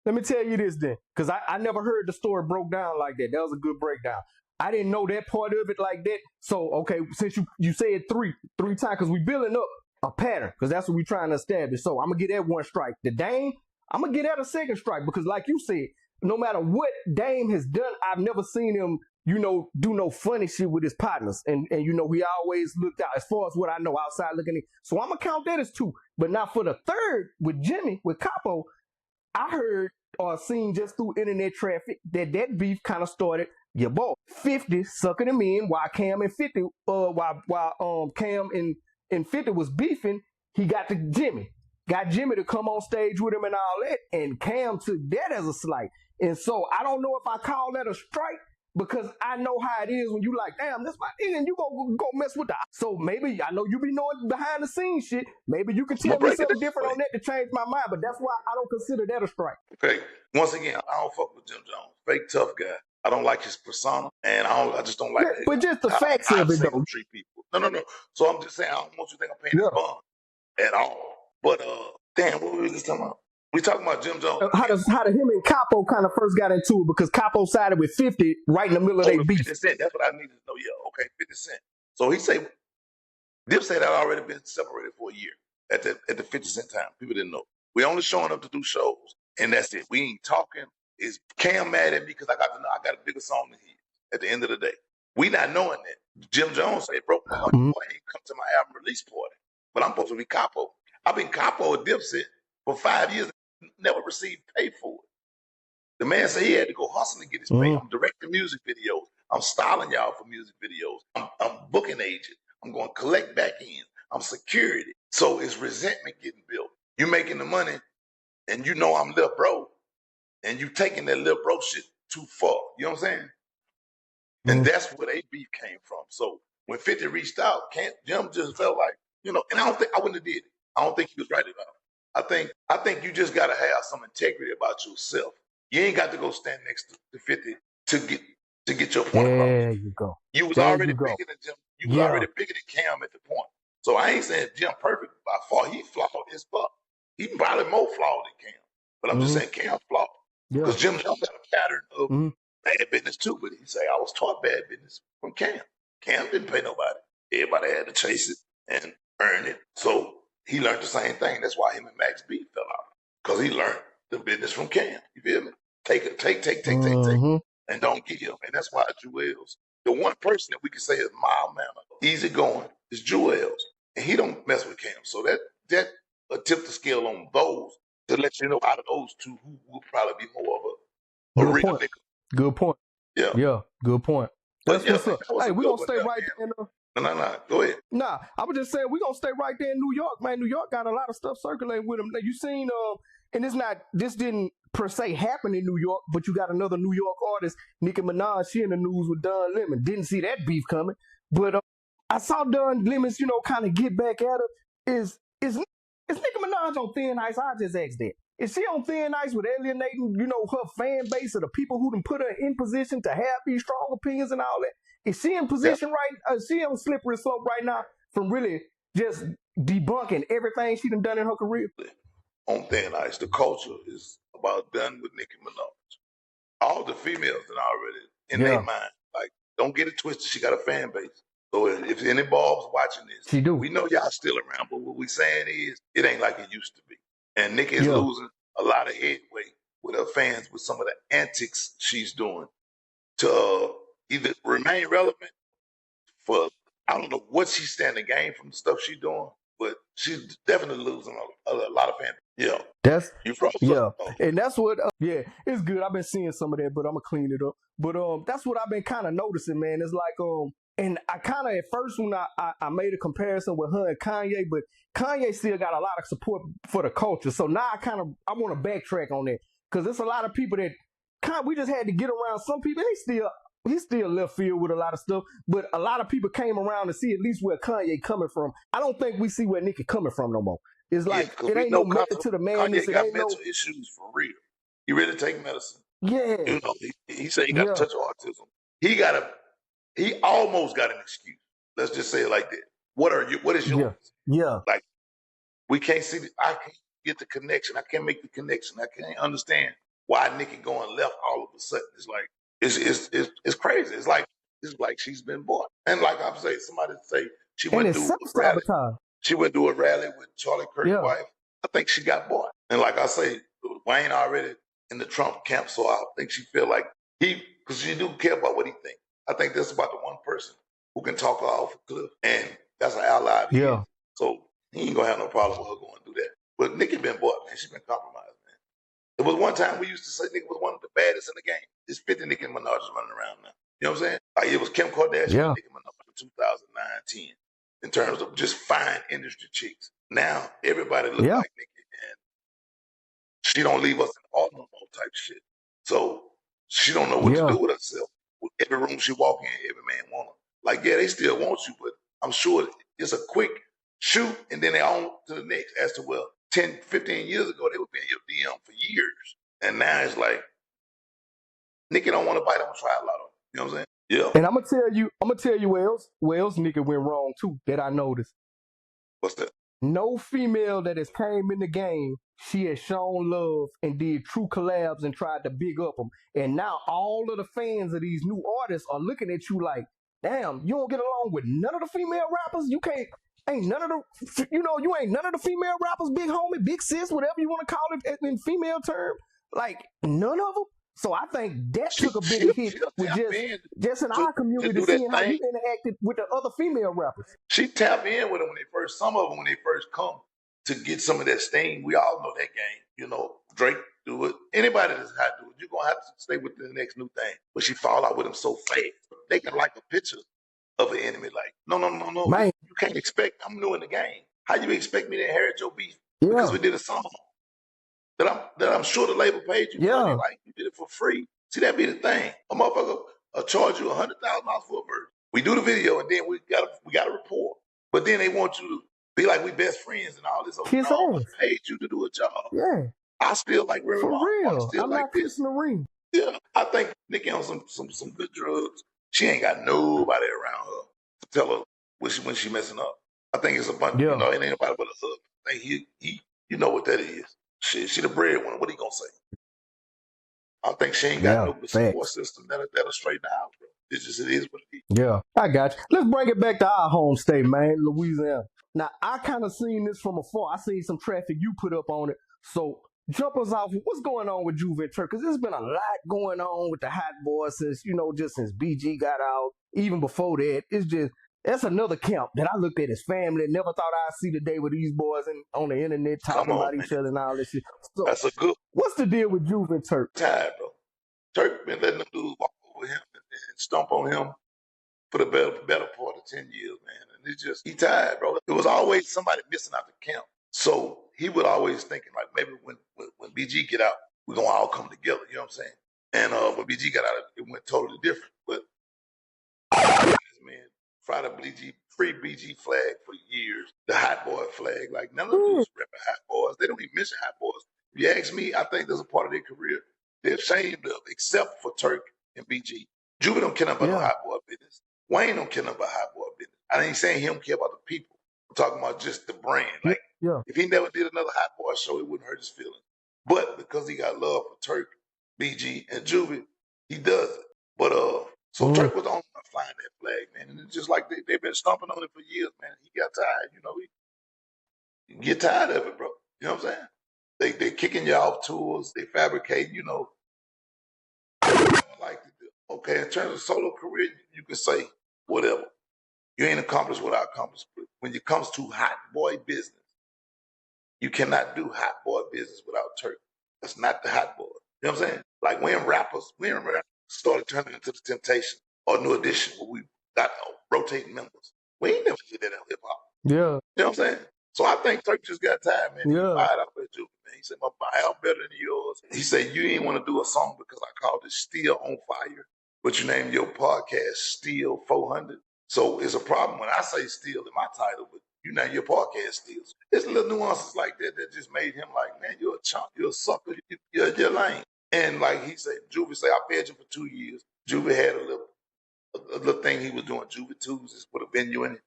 Let me tell you this then, because I never heard the story broke down like that. That was a good breakdown. I didn't know that part of it like that. So okay, since you said three times, because we building up a pattern, because that's what we trying to establish. So I'm gonna get that 1 strike. The Dame, I'm gonna get that a 2nd strike, because like you said, no matter what Dame has done, I've never seen him, do no funny shit with his partners. And we always looked out as far as what I know outside looking in. So I'm gonna count that as 2. But now for the 3rd with Jimmy, with Capo, I heard or seen just through internet traffic that beef kind of started. Your boy 50 sucking him in while Cam and 50 while Cam and 50 was beefing. He got Jimmy to come on stage with him and all that, and Cam took that as a slight. And so I don't know if I call that a strike, because I know how it is when you like, damn, that's my nigga, and you go mess with that. So maybe, I know you be knowing behind the scenes shit. Maybe you can tell me something different on that to change my mind, but that's why I don't consider that a strike. Okay. Once again, I don't fuck with Jim Jones. Fake tough guy. I don't like his persona, and I just don't like but just the facts how of it, I've though. treat people. No. So I'm just saying, I don't want you to think I'm paying his bond at all. But damn, what were we just talking about? We talking about Jim Jones. How did him and Capo kind of first got into it, because Capo sided with 50 right in the middle of their beef. 50 Cent, that's what I needed to know. Yeah, okay, 50 Cent. So he say, Dip said I'd already been separated for a year at the 50 Cent time. People didn't know. We only showing up to do shows, and that's it. We ain't talking. is Cam mad at me because I got a bigger song than he? At the end of the day, we not knowing that. Jim Jones said, "Bro, boy, Mm-hmm. ain't come to my album release party, but I'm supposed to be capo. I've been capo at Dipset for 5 years, never received pay for it. The man said he had to go hustle and get his pay. I'm directing music videos. I'm styling y'all for music videos. I'm booking agent. I'm going to collect back ends. I'm security. So it's resentment getting built. You making the money, and you know I'm little bro, and you taking that little bro shit too far. You know what I'm saying? And that's where they beef came from. So when 50 reached out, Jim just felt like, and I wouldn't have did it. I don't think he was right at all. I think you just gotta have some integrity about yourself. You ain't got to go stand next to 50 to get your point across. There you go. You was There already you go. bigger than Jim. You was already bigger than Cam at the point. So I ain't saying Jim perfect by far. He flawed as fuck. He probably more flawed than Cam. But I'm just saying Cam's flawed. Because Jim Jones got a pattern of bad business too. But he say I was taught bad business from Cam. Cam didn't pay nobody. Everybody had to chase it and earn it. So he learned the same thing. That's why him and Max B fell out. Because he learned the business from Cam. You feel me? Take, and don't give. And that's why Jewels, the one person that we can say is mild mannered, easy going, is Jewels. And he don't mess with Cam. So that tip the scale on those to let you know out of those two who will probably be more of a real nigga. Good point. Yeah. Yeah, good point. That's what's up. Hey, we're going to stay right there. No. Go ahead. Nah, I was just saying we're going to stay right there in New York, man. New York got a lot of stuff circulating with them. You seen, and this didn't per se happen in New York, but you got another New York artist, Nicki Minaj, she in the news with Don Lemon. Didn't see that beef coming, but I saw Don Lemon's, kind of get back at her. Is Nicki Minaj on thin ice? I just asked that. Is she on thin ice with alienating, her fan base or the people who done put her in position to have these strong opinions and all that? Is she in position is she on slippery slope right now from really just debunking everything she done in her career? On thin ice, the culture is about done with Nicki Minaj. All the females that are already in their mind, like, don't get it twisted. She got a fan base. So if any Bob's watching this, she do. We know y'all still around, but what we saying is it ain't like it used to be. And Nicki is losing a lot of headway with her fans with some of the antics she's doing to either remain relevant for, I don't know what she's standing to gain from the stuff she's doing, but she's definitely losing a lot of fans. Yeah. That's you froze up. And that's what it's good. I've been seeing some of that, but I'm gonna clean it up. But that's what I've been kind of noticing, man. It's like and I kind of at first when I made a comparison with her and Kanye, but Kanye still got a lot of support for the culture. So now I want to backtrack on that because there's a lot of people that we just had to get around. Some people he's still left field with a lot of stuff, but a lot of people came around to see at least where Kanye coming from. I don't think we see where Nicki coming from no more. It's like it ain't no method to the madness. Kanye got mental issues for real. He really take medicine. Yeah. He said he got a touch of autism. He almost got an excuse. Let's just say it like that. What is yours? Yeah. Like, we can't see I can't get the connection. I can't make the connection. I can't understand why Nicki going left all of a sudden. It's like it's crazy. It's like she's been bought. And like I'm saying, somebody say she went through a rally. She went to a rally with Charlie Kirk's wife. I think she got bought. And like I say, Wayne already in the Trump camp, so I think she feel like because she do care about what he thinks. I think that's about the one person who can talk her off a cliff, and that's an ally. So he ain't gonna have no problem with her going through that. But Nicki been bought, man. She been compromised, man. It was one time we used to say Nicki was one of the baddest in the game. It's 50 Nicki Minaj is running around now. You know what I'm saying? Like it was Kim Kardashian and Nicki Minaj in 2009, 10, in terms of just fine industry chicks. Now everybody look like Nicki, and she don't leave us in all no type shit. So she don't know what to do with herself. Every room she walk in, every man want her. Like, they still want you, but I'm sure it's a quick shoot, and then they on to the next. As to, 10, 15 years ago, they would be in your DM for years. And now it's like, Nicki don't want to bite, I'm going to try a lot of them. You know what I'm saying? Yeah. And I'm going to tell you where else Nicki went wrong, too, that I noticed. What's that? No female that has came in the game, she has shown love and did true collabs and tried to big up them. And now all of the fans of these new artists are looking at you like, damn, you don't get along with none of the female rappers? You ain't none of the female rappers, big homie, big sis, whatever you want to call it in female term. Like, none of them? So I think that She took a bigger she'll, hit she'll with tap in just in to our community, do that seeing how thing. you interacted with the other female rappers. She tap in with them when they first. Some of them when they first come to get some of that sting. We all know that game. You know, Drake do it. Anybody that's hot do it. You're gonna have to stay with the next new thing. But she fall out with them so fast. They can like a picture of an enemy. Like, no, no, no, no. Man, You can't expect. I'm new in the game. How you expect me to inherit your beef because yeah, we did a song that I'm sure the label paid you money. yeah. Like you did it for free. See, that be the thing. A motherfucker charge you $100,000 for a verse. We do the video and then we got a report. But then they want you to be like we best friends and all this. Kiss No, I ass. paid you to do a job. Yeah, I still like Remy for Ma. I'm real. still I'm like not this. kissing the ring. Yeah, I think Nikki on some good drugs. She ain't got nobody around her to tell her when she messing up. I think it's a bunch. You Yeah, know, it ain't nobody but a husband. I think he you know what that is. She the breadwinner. What he gonna say? I think she ain't got yeah. no support Facts. system that'll straighten her out, bro. It's just it is what it is. Yeah, I got you. Let's bring it back to our home state, man, Louisiana. Now, I kind of seen this from afar. I seen some traffic you put up on it. So, jump us off. What's going on with Juve and Turk? Because there's been a lot going on with the Hot Boys since, just since BG got out. Even before that, that's another camp that I looked at as family. Never thought I'd see the day with these boys on the internet Come talking on, about man. each other and all this shit. So, That's a good what's the deal with Juve and Turk? time, bro. Turk been letting them dudes walk over him and stomp on him for the better part of 10 years, man. And it's just, he tired, bro. There was always somebody missing out the camp. So he would always thinking, like, maybe when BG get out, we're going to all come together. You know what I'm saying? And when BG got out, it went totally different. But man, try to free BG flag for years. The Hot Boy flag. Like, none of them dudes repping Hot Boys. They don't even mention Hot Boys. If you ask me, I think there's a part of their career they're ashamed of, except for Turk and BG. Juba don't care about no Hot Boy business. Wayne don't care about Hot Boy business. I ain't saying he don't care about the people. I'm talking about just the brand. Like, if he never did another Hot Boy show, it wouldn't hurt his feelings. But because he got love for Turk, BG, and Juvie, he does it. But so Turk was the only one flying that flag, man. And it's just like they've been stomping on it for years, man. He got tired, he get tired of it, bro. You know what I'm saying? They kicking you off tours, they fabricate, like okay, in terms of solo career, you can say whatever. You ain't accomplished what I accomplished. But when it comes to hot boy business, you cannot do hot boy business without Turk. That's not the hot boy. You know what I'm saying? Like when rappers started turning into the Temptation or New Edition, where we got rotating members. We ain't never did that in hip hop. Yeah. You know what I'm saying? So I think Turk just got tired, man. He fired up at Juvie, man. He said, my album better than yours. He said, you didn't want to do a song because I called it Still on Fire, but you named your podcast Still 400. So it's a problem when I say Still in my title, but you name your podcast Still. It's little nuances like that that just made him like, man, you're a chump, you're a sucker, you're lame. And like he said, Juvie said, I fed you for 2 years. Juvie had a little thing he was doing, Juvie Tuesdays, with a venue in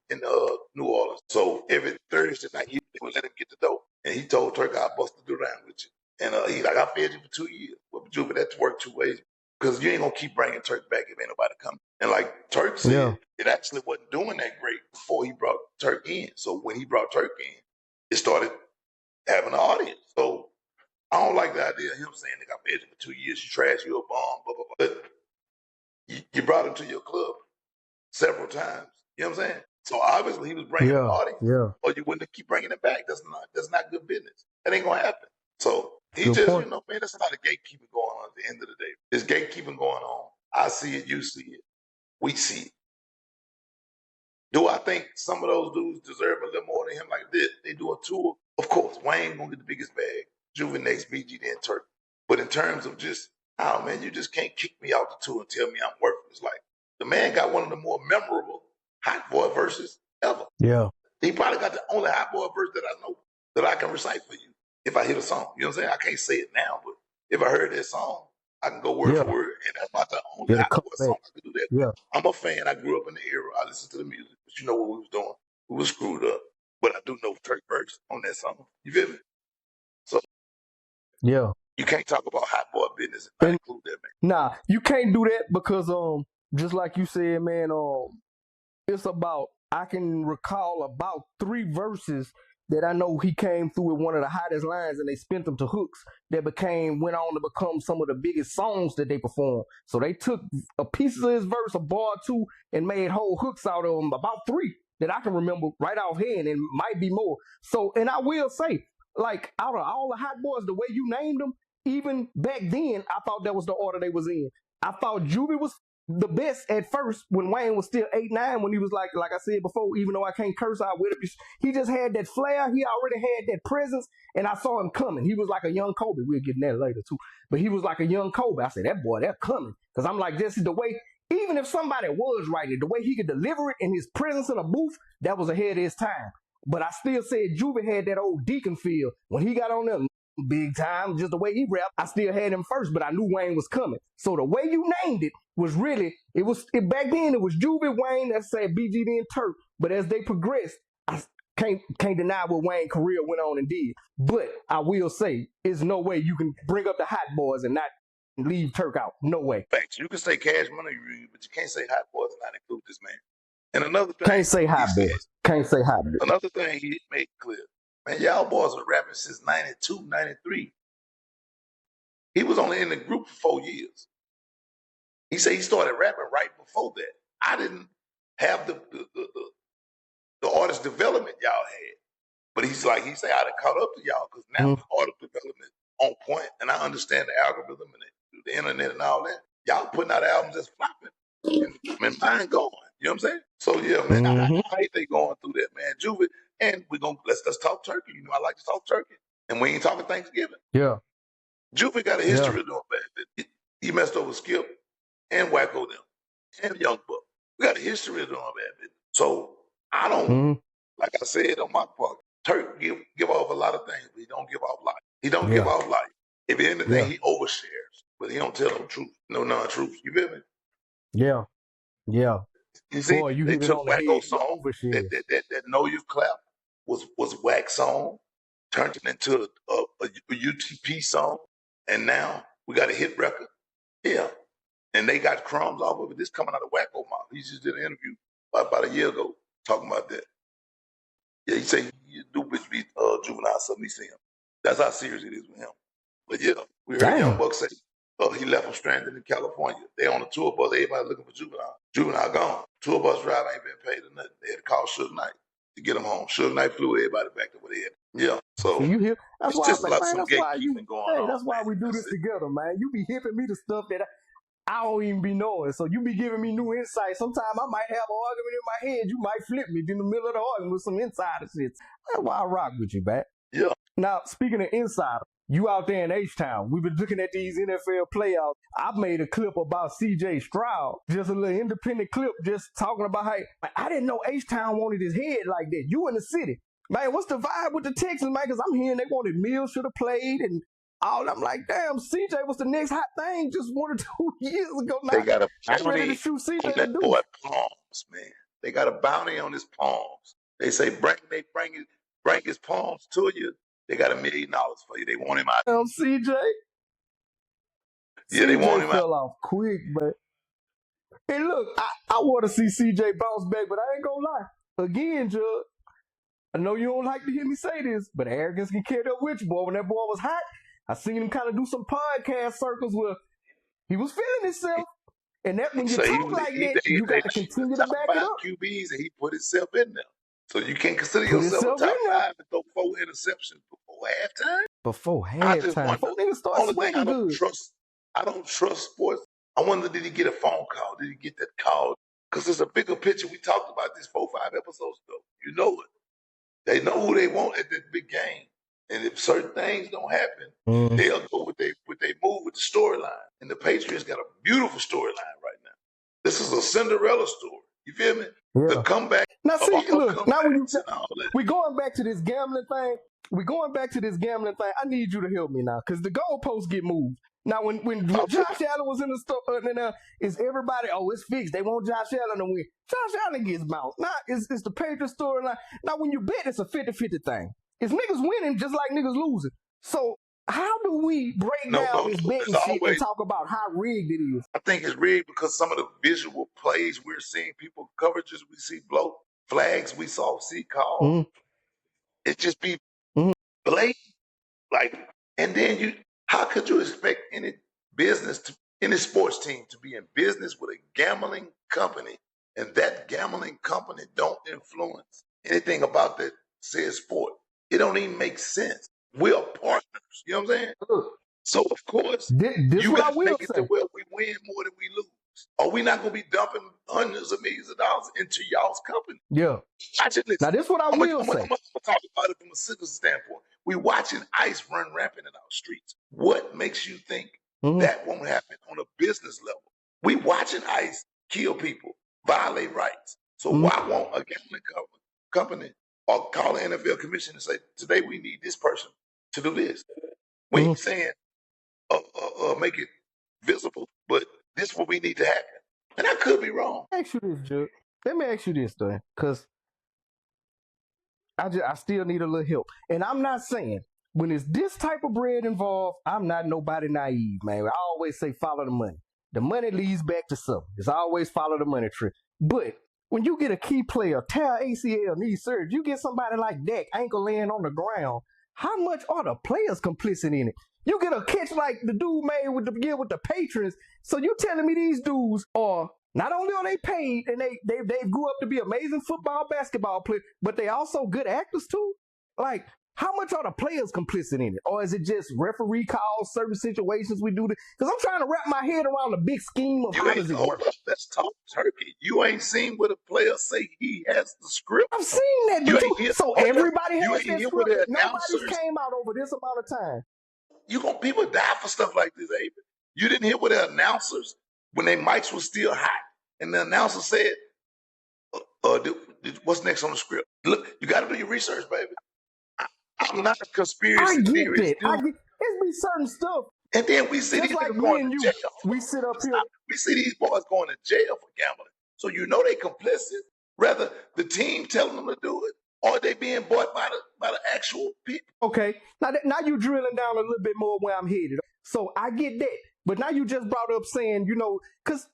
New Orleans. So every Thursday night, he would let him get the dope. And he told Turk, I'll bust the around with you. And he like, I fed you for 2 years. Well, Juvie, that's worked 2 ways. Because you ain't going to keep bringing Turk back if ain't nobody coming. And like Turk said, it actually wasn't doing that great before he brought Turk in. So when he brought Turk in, it started having an audience. So I don't like the idea of him saying, nigga, I fed you for 2 years, you trash, you a bomb, blah, blah, blah. But you brought him to your club several times. You know what I'm saying? So obviously he was bringing an audience, or you wouldn't keep bringing it back. That's not good business. That ain't gonna happen. So he good just, point. Man, there's a lot of gatekeeping going on at the end of the day. There's gatekeeping going on. I see it, you see it, we see it. Do I think some of those dudes deserve a little more than him like this? They do a tour. Of course, Wayne gonna get the biggest bag. Juvie next, BG then Turk. But in terms of just, oh man, you just can't kick me out the tour and tell me I'm worthless. Like, the man got one of the more memorable Hot Boy verses ever. Yeah. He probably got the only Hot Boy verse that I know that I can recite for you if I hear the song. You know what I'm saying? I can't say it now, but if I heard that song, I can go word for word. And that's not the only Hot Boy song I can do that with. I'm a fan. I grew up in the era. I listened to the music, but you know what we was doing. We was screwed up. But I do know Turk verse on that song. You feel me? So you can't talk about Hot Boy business and not include that, man. Nah, you can't do that because just like you said, man, it's about, I can recall about 3 verses that I know he came through with one of the hottest lines and they spent them to hooks that went on to become some of the biggest songs that they performed. So they took a piece of his verse, a bar or two, and made whole hooks out of them, about 3 that I can remember right offhand, and might be more. So, and I will say, like, out of all the hot boys, the way you named them, even back then, I thought that was the order they was in. I thought Juvie was the best at first when Wayne was still 8'9", when he was like I said before, even though I can't curse out with it, he just had that flair. He already had that presence, and I saw him coming. He was like a young Kobe. We'll get in that later too. But he was like a young Kobe. I said, that boy, they're coming. Because I'm like, this is the way, even if somebody was writing it, the way he could deliver it and his presence in a booth, that was ahead of his time. But I still said Juvie had that old Deacon feel. When he got on them big time, just the way he rapped, I still had him first, but I knew Wayne was coming. So the way you named it was really, back then it was Juvie, Wayne, let's say BG, then Turk. But as they progressed, I can't deny what Wayne's career went on and did. But I will say, there's no way you can bring up the Hot Boys and not leave Turk out. No way. Facts. You can say Cash Money, but you can't say Hot Boys and not include this man. And another thing, Can't say Hot Boys. Can't say Hot Boys. Another thing he made clear, man, y'all boys are rapping since 92, 93. He was only in the group for 4 years. He said he started rapping right before that. I didn't have the artist development y'all had. But he said, I done caught up to y'all because now the artist development on point, and I understand the algorithm and the internet and all that. Y'all putting out albums that's flopping. And mine going. You know what I'm saying? So yeah, man, I hate they going through that, man. Juvie, and let's talk turkey. You know, I like to talk turkey. And we ain't talking Thanksgiving. Yeah. Juvie got a history of doing bad. He messed over Skip and Wacko them and Young Buck. We got a history of doing bad. So I don't, like I said on my part, Turk give off a lot of things, but he don't give off life. He don't give off life. If anything, he overshares, but he don't tell them truth, no non-truth. You feel me? Yeah. Yeah. You see, Boy, you they hit it took on the Wacko head. song, that Know You've Clapped was Wack song, turned it into a UTP song, and now we got a hit record. Yeah. And they got crumbs off of it. This coming out of Wacko mouth. He just did an interview about a year ago talking about that. Yeah, he say you do bitch beat Juvenile something he see him. That's how serious it is with him. But yeah, we heard Young Buck say he left him stranded in California. They on a tour bus, everybody looking for Juvenile. Juvenile gone. Tour bus driver ain't been paid or nothing. They had to call Suge Knight to get him home. Suge Knight flew everybody back to where they had. Yeah. So you hear? That's it's why just I'm like, like man, some gatekeeping going on. That's why we do this together, man. You be hipping me to stuff that I don't even be knowing. So you be giving me new insights. Sometimes I might have an argument in my head. You might flip me in the middle of the argument with some insider shit. That's why I rock with you, back. Yeah. Now, speaking of insider, you out there in H-Town. We've been looking at these NFL playoffs. I made a clip about C.J. Stroud, just a little independent clip, just talking about how I didn't know H-Town wanted his head like that. You in the city. Man, what's the vibe with the Texans, man? Because I'm hearing they wanted Mills should have played and all. I'm like, damn, CJ was the next hot thing just 1 or 2 years ago. Now, they got a I'm ready bounty to shoot CJ on that boy palms, man. They got a bounty on his palms. They say bring his palms to you. They got $1 million for you. They want him out. CJ. Yeah, they want him out. Fell off quick, but hey, look, I want to see CJ bounce back, but I ain't gonna lie. Again, Judge, I know you don't like to hear me say this, but arrogance can carry up with you, boy. When that boy was hot, I seen him kind of do some podcast circles where he was feeling himself. And that when you talk like that, you got to continue to back it up. QBs, and he put himself in there. So you can't consider yourself a top 5 and throw 4 interceptions before halftime? Before halftime. Before niggas start sweating good. I don't trust sports. I wonder, did he get a phone call? Did he get that call? Because there's a bigger picture. We talked about this 4 or 5 episodes ago. You know it. They know who they want at that big game. And if certain things don't happen, they'll go with they move with the storyline. And the Patriots got a beautiful storyline right now. This is a Cinderella story. You feel me? Yeah. The comeback. Now see, look, now when we going back to this gambling thing. I need you to help me now, because the goalposts get moved. Now, when Josh Allen was in the store, is everybody, it's fixed. They want Josh Allen to win. Josh Allen gets bounced. Now, it's the Patriots storyline. Now, when you bet, it's a 50-50 thing. It's niggas winning just like niggas losing. So, how do we break down this betting shit and talk about how rigged it is? I think it's rigged because some of the visual plays we're seeing, people coverages we see blow, flags we see called. It just be Mhm. blatant. Like, and then how could you expect any any sports team to be in business with a gambling company, and that gambling company don't influence anything about that said sport? It don't even make sense. We are partners. You know what I'm saying? Look, So of course, this you what I got to will make it to say. where we win more than we lose. Or we not gonna be dumping hundreds of millions of dollars into y'all's company. Yeah. I just Now listen. this what I I'm gonna will say. talk about it from a citizen standpoint. We watching ICE run rampant in our streets. What makes you think Mhm. that won't happen on a business level? We watching ICE kill people, violate rights. So Mhm. why won't a gambling company or call the NFL commission and say, today we need this person to do this? We ain't Mhm. saying make it visible, but this is what we need to happen. And I could be wrong. Ask you this, Judge. Let me ask you this, though, because I still need a little help. And I'm not saying when it's this type of bread involved, I'm not nobody naive, man. I always say follow the money. The money leads back to something. It's always follow the money tree. But when you get a key player, tear ACL, knee surgery, you get somebody like Dak, ankle laying on the ground, how much are the players complicit in it? You get a catch like the dude made with the Patriots. So you telling me these dudes are not only are they paid and they grew up to be amazing football, basketball players, but they also good actors too? Like, how much are the players complicit in it? Or is it just referee calls, certain situations we do? Because I'm trying to wrap my head around the big scheme of how does it work. Let's talk turkey. You ain't seen what a player say he has the script. I've seen that, You but ain't hear. so everybody You has ain't that hear what script, the but nobody's announcers. came out over this amount of time. You gonna people die for stuff like this, Abe. You didn't hear what the announcers when their mics was still hot, and the announcer said, "What's next on the script?" Look, you got to do your research, baby. I'm not a I conspiracy get theorist, that. dude. It's be certain stuff. And then we see Just these like niggas me going and to you, jail. we sit up here. We see these boys going to jail for gambling. So you know they complicit. Rather the team telling them to do it, or they being bought by the actual people. Okay, now you drilling down a little bit more where I'm headed. So I get that, but now you just brought up saying, because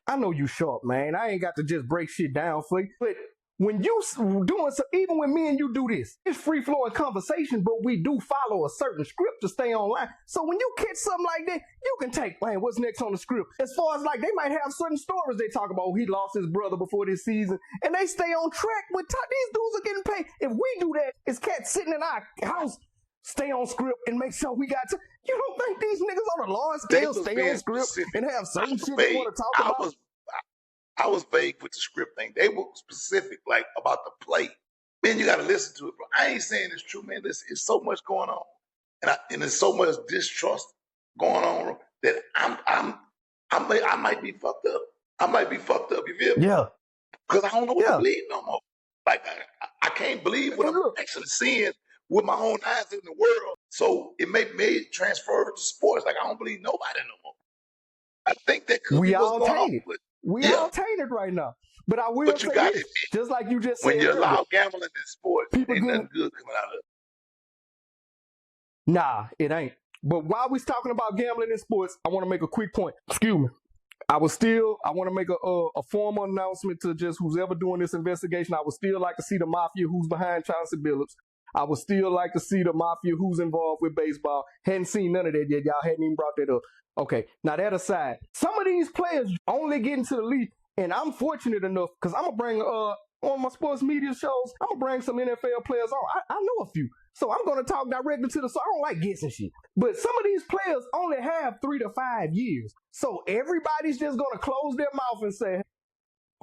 I know you sharp, man. I ain't got to just break shit down for you. But when you doing so, even when me and you do this, it's free flowing conversation, but we do follow a certain script to stay online. So when you catch something like that, you can take, man, what's next on the script? As far as like they might have certain stories they talk about. He lost his brother before this season, and they stay on track with these dudes are getting paid. If we do that, it's cats sitting in our house. Stay on script and make sure we got to. You don't think these niggas on a large They scale was stay being on script specific. and have I certain was shit they vague. want to talk I about? was vague with the script thing. They were specific, like about the play. Man, you got to listen to it, bro. I ain't saying it's true, man. Listen, it's so much going on, and there's so much distrust going on that I might be fucked up. I might be fucked up. You feel me? Yeah. Because I don't know what to Yeah. believe no more. Like I can't believe what And I'm look, actually seeing with my own eyes in the world. So it may transfer to sports. Like I don't believe nobody no more. I think that could be we what's all going on. tainted. But We yeah, all tainted right now. But I will but you say got this, it. just like you just said When you earlier, allow gambling in sports, people ain't getting nothing good coming out of it. nah, it ain't. But while we're talking about gambling in sports, I want to make a quick point. Excuse me. I want to make a formal announcement to just who's ever doing this investigation. I would still like to see the mafia who's behind Chauncey Billups. I would still like to see the mafia who's involved with baseball. Hadn't seen none of that yet. Y'all hadn't even brought that up. Okay, now that aside, some of these players only get into the league, and I'm fortunate enough because I'm gonna bring on my sports media shows. I'm gonna bring some NFL players on. I know a few, so I'm gonna talk directly to the. So I don't like guessing shit, but some of these players only have 3 to 5 years, so everybody's just gonna close their mouth and say,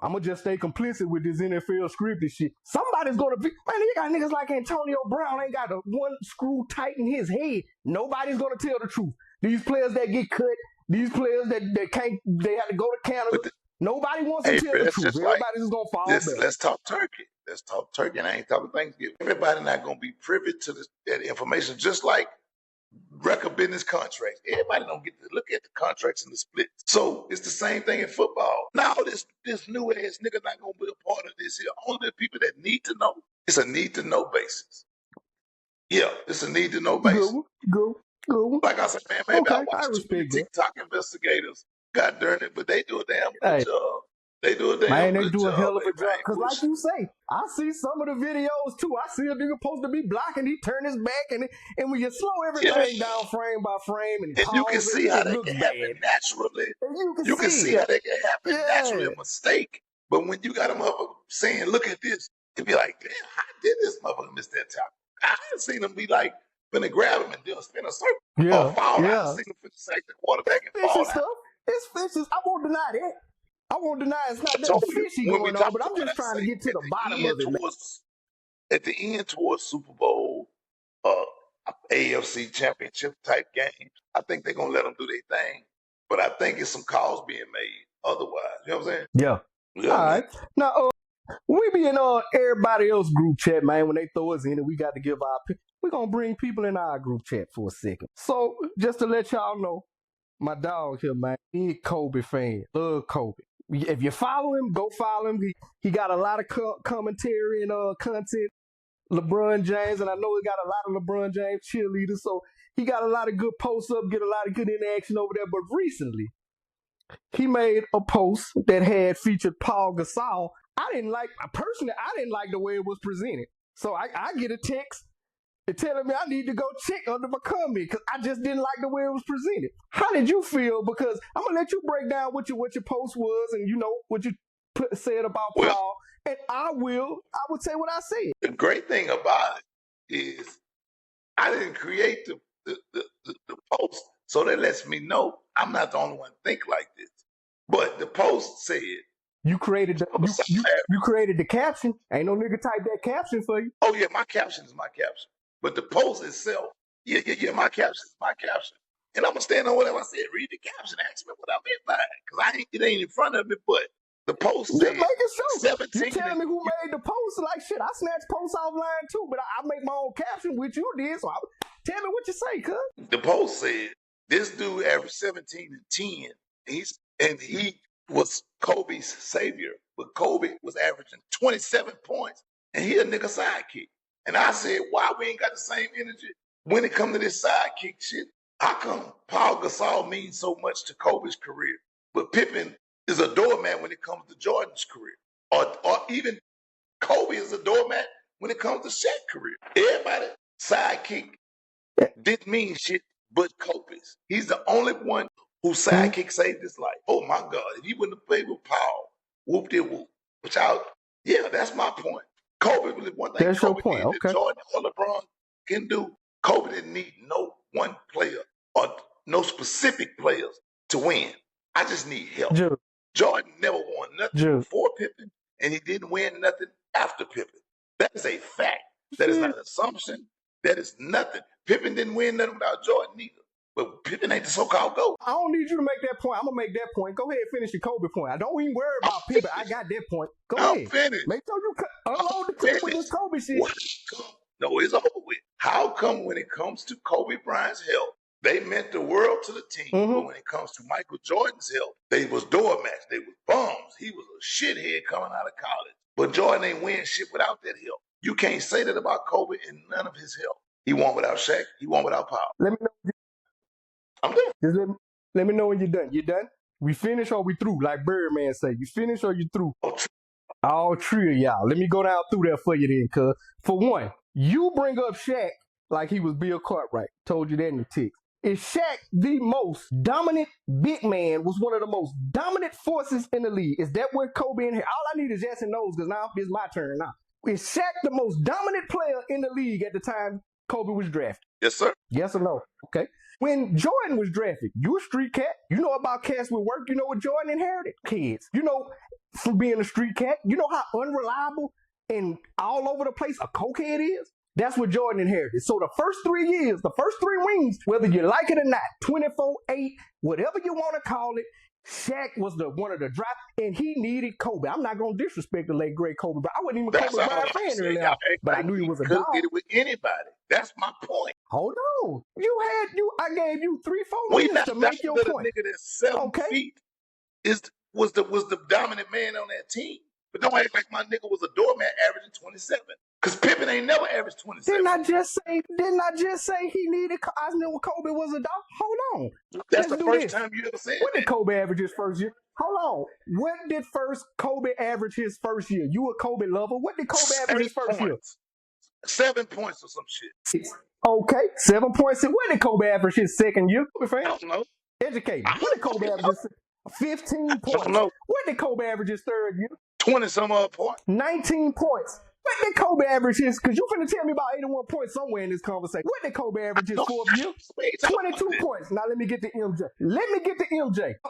I'm gonna just stay complicit with this NFL scripted shit. Somebody's gonna be, man, you got niggas like Antonio Brown ain't got one screw tight in his head. Nobody's gonna tell the truth. These players that get cut, these players that can't, they have to go to Canada. Nobody wants to tell the truth. Everybody's just gonna fall back. Let's talk turkey. Let's talk turkey. And I ain't talking Thanksgiving. Everybody not gonna be privy to that information, just like record business contracts. Everybody don't get to look at the contracts and the splits. So it's the same thing in football. Now this new ass nigga not gonna be a part of this here. Only the people that need to know. It's a need to know basis. Yeah, it's a need to know basis. Go. Like I said, man, maybe I Okay, I watch too many respect that. TikTok investigators. God darn it, but they do a damn good job. They do a damn Man, they good do a job. hell of a Man, job. Because like you say, I see some of the videos too. I see a nigga supposed to be blocking, he turn his back, and when you slow everything down frame by frame and and you can pause see how it that looks can bad. happen naturally. And you can You can see see it. how that can happen naturally, a mistake. But when you got a motherfucker saying, look at this, it'd be like, damn, how did this motherfucker miss that tackle? I ain't seen him be like, finna grab him and do a spin a circle or fall out. I seen him finna sack the quarterback and fall Fishy out. stuff. It's fishy. I won't deny that. I won't deny it's not I nothing told you, fishy when we going on, talked but I'm about just it, I trying to say get to at the bottom the of end it, man. at the end towards Super Bowl, uh, AFC championship type games, I think they're gonna let them do their thing. But I think it's some calls being made otherwise. You know what I'm saying? Yeah. Yeah, All man. right. Now, we be in everybody else group chat, man. When they throw us in, and we got to give our. We're gonna bring people in our group chat for a second. So just to let y'all know, my dog here, man, big Kobe fan, love Kobe. If you follow him, go follow him. He got a lot of commentary and content. LeBron James, and I know he got a lot of LeBron James cheerleaders, so he got a lot of good posts up, get a lot of good interaction over there. But recently, he made a post that had featured Paul Gasol. I didn't like the way it was presented. So I get a text telling me I need to go check under my comment because I just didn't like the way it was presented. How did you feel? Because I'm gonna let you break down what your post was and what you said about Paul, and I would say what I said. The great thing about it is I didn't create the post, so that lets me know I'm not the only one think like this. But the post said you created you created the caption. Ain't no nigga type that caption for you. Oh yeah, my caption is my caption. But the post itself, yeah, my caption is my caption. And I'm gonna stand on whatever I said. Read the caption, ask me what I meant by it. Because it ain't in front of me, but the post said 17. You tell me who made the post? Like shit, I snatched posts offline too, but I make my own caption, which you did. So tell me what you say, cuz. The post said this dude averaged 17 and 10. He was Kobe's savior, but Kobe was averaging 27 points, and he a nigga sidekick. And I said, why we ain't got the same energy when it come to this sidekick shit? How come Paul Gasol means so much to Kobe's career, but Pippen is a doormat when it comes to Jordan's career, or even Kobe is a doormat when it comes to Shaq's career? Everybody sidekick didn't mean shit but Kobe's. He's the only one whose sidekick saved his life. Oh my God, if he wouldn't have played with Paul, whoop de whoop. Which that's my point. Kobe was one thing That's Kobe your point. did that Jordan or LeBron can do. Kobe didn't need no one player or no specific players to win. I just need help. Jordan never won nothing before Pippen, and he didn't win nothing after Pippen. That is a fact. That is not an assumption. That is nothing. Pippen didn't win nothing without Jordan either. But Pippen ain't the so-called GOAT. I don't need you to make that point. I'm gonna make that point. Go ahead, finish your Kobe point. I don't even worry about Pippen. I got that point. Go ahead. Finished. Make sure you unload the clip with this Kobe shit. No, it's over with. How come when it comes to Kobe Bryant's health, they meant the world to the team, but when it comes to Michael Jordan's health, they was doormats. They was bums. He was a shithead coming out of college. But Jordan ain't win shit without that help. You can't say that about Kobe and none of his help. He won without Shaq. He won without Paul. Let me know. I'm done. Just let me know when you're done. You done? We finish or we through? Like Birdman say, you finish or you through? All three of y'all. Let me go down through there for you then, cuz. For one, you bring up Shaq like he was Bill Cartwright. Told you that in the text. Is Shaq the most dominant big man, was one of the most dominant forces in the league? Is that where Kobe in here? All I need is yes and no's because now it's my turn now. Is Shaq the most dominant player in the league at the time Kobe was drafted? Yes, sir. Yes or no? Okay. When Jordan was drafted, you a street cat. You know about cats with work. You know what Jordan inherited? Kids. You know from being a street cat. You know how unreliable and all over the place a cokehead is? That's what Jordan inherited. So the first 3 years, the first 3 rings, whether you like it or not, 24-8, whatever you want to call it, Shaq was one of the drive, and he needed Kobe. I'm not gonna disrespect the late great Kobe, but I wasn't even a Kobe Bryant fan earlier. But I knew he was a dog. Couldn't get it with anybody. That's my point. Hold on. I gave you 3-4 minutes to make your point. Nigga that's 7 feet was the dominant man on that team. But don't act like my nigga was a doormat averaging 27. Because Pippen ain't never averaged 27. Didn't I just say he needed? I knew Kobe was a dog. Hold on. That's the first time you ever said When did Kobe average his first year? Hold on. What did first Kobe average his first year? You a Kobe lover. What did Kobe average his first year? 7 points or some shit. Okay, 7 points. What did Kobe average his second year? I don't know. Educate me. What did Kobe average his 15 points? I don't know. What did Kobe average his third year? 20 some odd points. 19 points. What did Kobe average his? Because you finna tell me about 81 points somewhere in this conversation. What did Kobe average his fourth year? 22 points. Now let me get to MJ.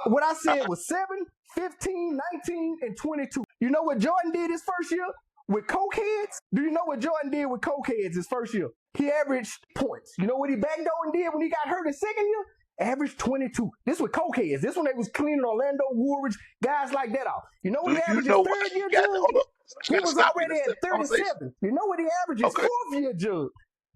What I said was 7, 15, 19, and 22. You know what Jordan did his first year with cokeheads? Do you know what Jordan did with cokeheads his first year? He averaged points. You know what he backdoored and did when he got hurt his second year? Averaged 22. This with cokeheads. This when they was cleaning Orlando, Woolridge, guys like that off. You know what he averaged his third year, Judge? He was already at 37. You know what he averaged his fourth year, Judge?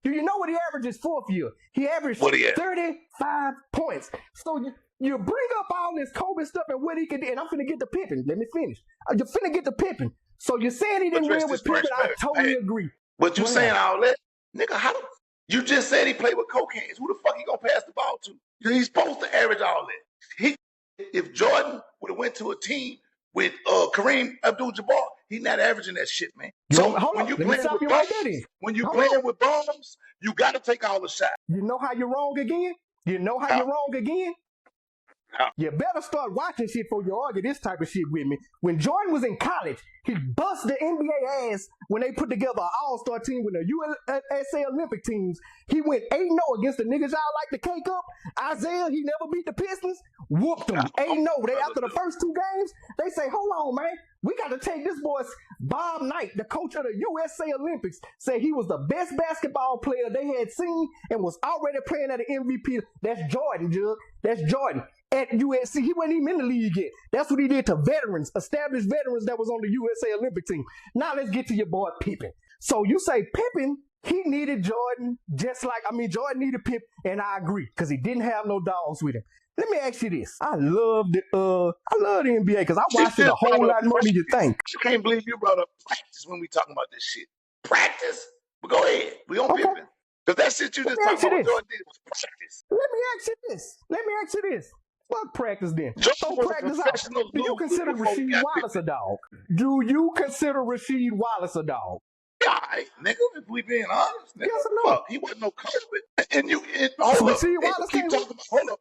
Do you know what he averaged his fourth year? He averaged 35 points. So you bring up all this Kobe stuff and what he could do, and I'm finna get to Pippen. Let me finish. You're finna get to Pippen. So you're saying he didn't win with Pippen. I totally agree. But you saying all that, nigga, how the you just said he played with cocaine. Who the fuck he gonna pass the ball to? He's supposed to average all that. If Jordan would have went to a team with Kareem Abdul-Jabbar, he's not averaging that shit, man. So when you playing with bombs, you got to take all the shots. You know how you're wrong again? You better start watching shit before you argue this type of shit with me. When Jordan was in college, he bust the NBA ass when they put together an all-star team with the USA Olympic teams. He went 8-0 against the niggas y'all like to cake up. Isaiah, he never beat the Pistons. Whooped them 8-0. After the first two games, they say, hold on, man. We got to take this boy's Bob Knight, the coach of the USA Olympics, said he was the best basketball player they had seen and was already playing at an MVP. That's Jordan, Jug. That's Jordan. At USC, he wasn't even in the league yet. That's what he did to veterans, established veterans that was on the USA Olympic team. Now let's get to your boy Pippen. So you say Pippen, he needed Jordan Jordan needed Pippen, and I agree, because he didn't have no dogs with him. Let me ask you this. I love the NBA because I watched it a whole lot more than you think. I can't believe you brought up practice when we talking about this shit. Practice? But go ahead. We on Pippen. Because that shit you just talking about Jordan did was practice. Let me ask you this. Fuck practice then. Throw practice out. Do you consider Rasheed Wallace a dog? Yeah, nigga, if we being honest, nigga, yes or no? Fuck, he wasn't no COVID. And hold up.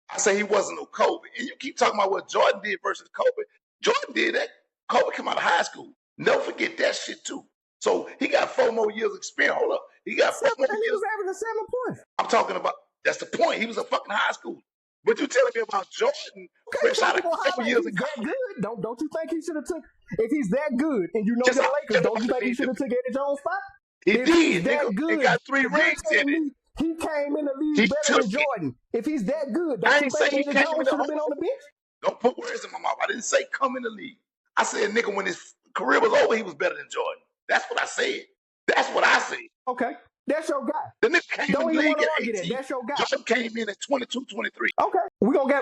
I say he wasn't no Kobe. And you keep talking about what Jordan did versus Kobe. Jordan did that. Kobe came out of high school. Never forget that shit too. So he got 4 more years experience. Hold up. He got 4 more years. He was averaging 7 points. I'm talking about, that's the point. He was a fucking high school. But you telling me about Jordan fresh out of 4 years in college. Good. Don't you think he should have took, if he's that good and you know the Lakers, don't you think he should have took Eddie Jones' spot? He did. He got 3 rings in it. He came in the league better than Jordan. If he's that good, don't you think Eddie Jones should have been on the bench? Don't put words in my mouth. I didn't say come in the league. I said, nigga, when his career was over, he was better than Jordan. That's what I said. That's what I said. Okay. That's your guy. The nigga came in the league at 18. That's your guy. Jordan came in at 22, 23. Okay.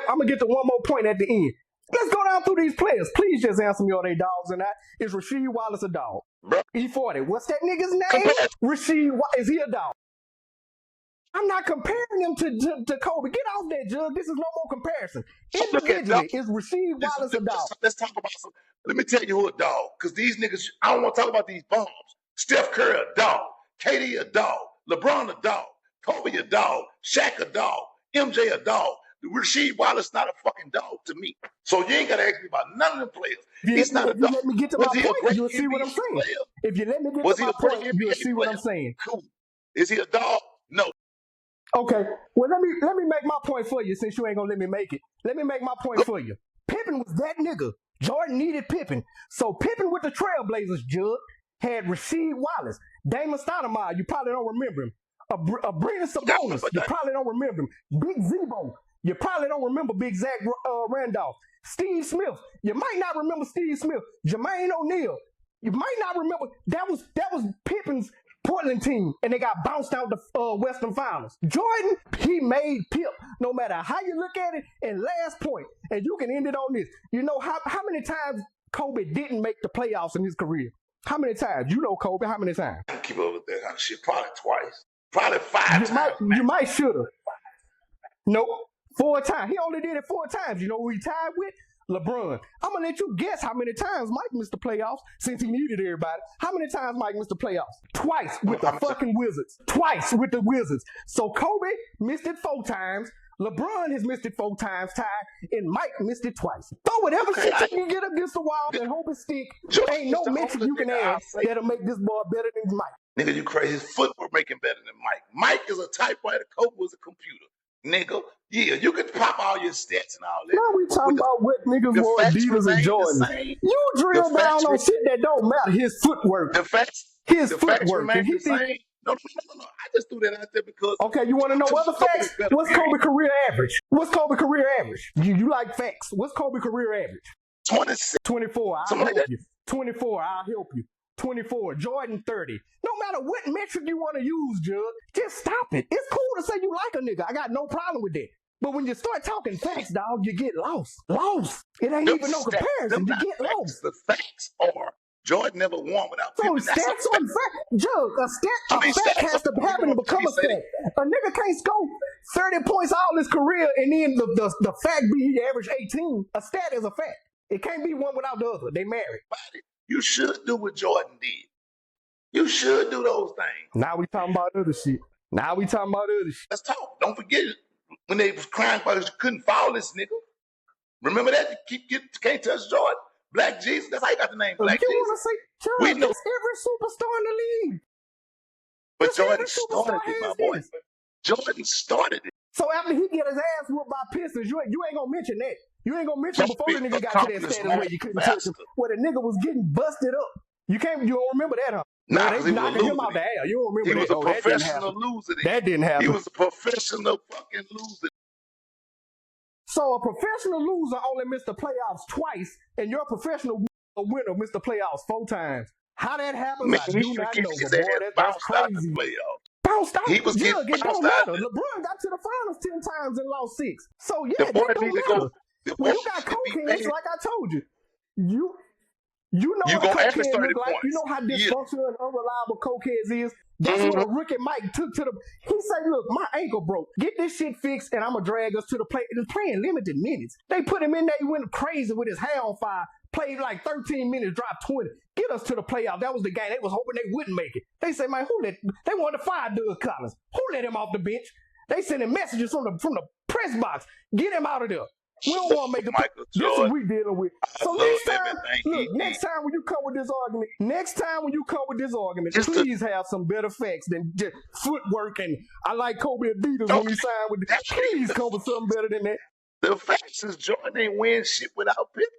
I'm gonna get to one more point at the end. Let's go down through these players. Please just answer me, are they dogs or not? Is Rasheed Wallace a dog? Bro. E40. What's that nigga's name? Rasheed Wallace. Is he a dog? I'm not comparing him to Kobe. Get off that, Jug. This is no more comparison. Individually, is Rasheed Wallace a dog? Let's talk about some. Let me tell you who a dog. Because these niggas, I don't want to talk about these bums. Steph Curry a dog. KD a dog. LeBron a dog. Kobe a dog. Shaq a dog. MJ a dog. Rasheed Wallace not a fucking dog to me. So you ain't got to ask me about none of them players. He's not a dog. Let me get to my point. You'll see what I'm saying. If you let me get to my point, you'll see what I'm saying. Cool. Is he a dog? No. Okay. Well, let me make my point for you since you ain't gonna let me make it. Let me make my point for you. Pippen was that nigga. Jordan needed Pippen. So Pippen with the Trailblazers, Jug, had Rasheed Wallace, Damon Stoudemire, you probably don't remember him. Abrina Sabonis, you probably don't remember him. Big Zebo, you probably don't remember Big Zach Randolph. Steve Smith, you might not remember Steve Smith. Jermaine O'Neal, you might not remember. That was Pippen's Portland team, and they got bounced out the Western Finals. Jordan, he made Pip, no matter how you look at it. And last point, and you can end it on this. You know how many times Kobe didn't make the playoffs in his career? How many times? You know Kobe, how many times? I don't keep up with that kind of shit. Probably twice. Probably 5 times. You might should have. Nope. 4 times. He only did it 4 times. You know who he tied with? LeBron. I'm going to let you guess how many times Mike missed the playoffs since he needed everybody. How many times Mike missed the playoffs? Twice with the fucking Wizards. Twice with the Wizards. So Kobe missed it 4 times. LeBron has missed it 4 times, Ty, and Mike missed it twice. Throw whatever shit you can get against the wall and hope it stick. Ain't no metric you can add that'll make this boy better than Mike. Nigga, you crazy. His footwork making better than Mike. Mike is a typewriter. Kobe was a computer. Nigga, yeah, you could pop all your stats and all that. Now we talking about what niggas wore Adidas and Jordan. You drill down on shit that don't matter. His footwork. His footwork. Remain the same. No. I just threw that out there because. Okay, you want to know other facts? What's Kobe career average? What's Kobe career average? You like facts. What's Kobe career average? 26. 24. I'll help you. 24. I'll help you. 24. Jordan 30. No matter what metric you want to use, Jug, just stop it. It's cool to say you like a nigga. I got no problem with that. But when you start talking facts, dog, you get lost. It ain't even no comparison. You get lost. The facts are Jordan never won without Pippen. So stats on fact. Jug, a fact has to happen to become a stat. A nigga can't score 30 points all his career and then the fact be he averaged 18. A stat is a fact. It can't be one without the other. They married. You should do what Jordan did. You should do those things. Now we talking about other shit. Let's talk. Don't forget when they was crying because you couldn't foul this nigga. Remember that? You can't touch Jordan. Black Jesus. That's how you got the name Black Jesus. You want to say Jordan? That's every superstar in the league. But Jordan started it, my boy. Jordan started it. So after he get his ass whooped by Pistons, you ain't gonna mention that. You ain't gonna mention before the nigga got to that status where you couldn't touch him, where the nigga was getting busted up. You don't remember that, huh? Nah, they knocking him out the air. You don't remember that. He was a professional loser. That didn't happen. He was a professional fucking loser. So a professional loser only missed the playoffs twice, and your professional winner missed the playoffs 4 times. How that happens, Man, I do not know. Boy, that's crazy. Bounced out. He was getting bounced out. LeBron got to the finals 10 times and lost 6. So yeah, that don't matter. When you got cocaine, like I told you, you know what cocaine look like. You know how dysfunctional and unreliable cocaine is. That's what Ricky Mike took to the. He said, "Look, my ankle broke. Get this shit fixed, and I'm gonna drag us to the play." And playing limited minutes. They put him in there. He went crazy with his hair on fire. Played like 13 minutes, dropped 20. Get us to the playoff. That was the game. They was hoping they wouldn't make it. They said, "Man, They wanted to fire Doug Collins. Who let him off the bench?" They sending messages from the press box. Get him out of there. We don't want to make the this is we dealing with. So next time when you come with this argument, please have some better facts than just footwork and I like Kobe Adidas when he signed with the, please come with something better than that. The facts is Jordan ain't win shit without Pippen.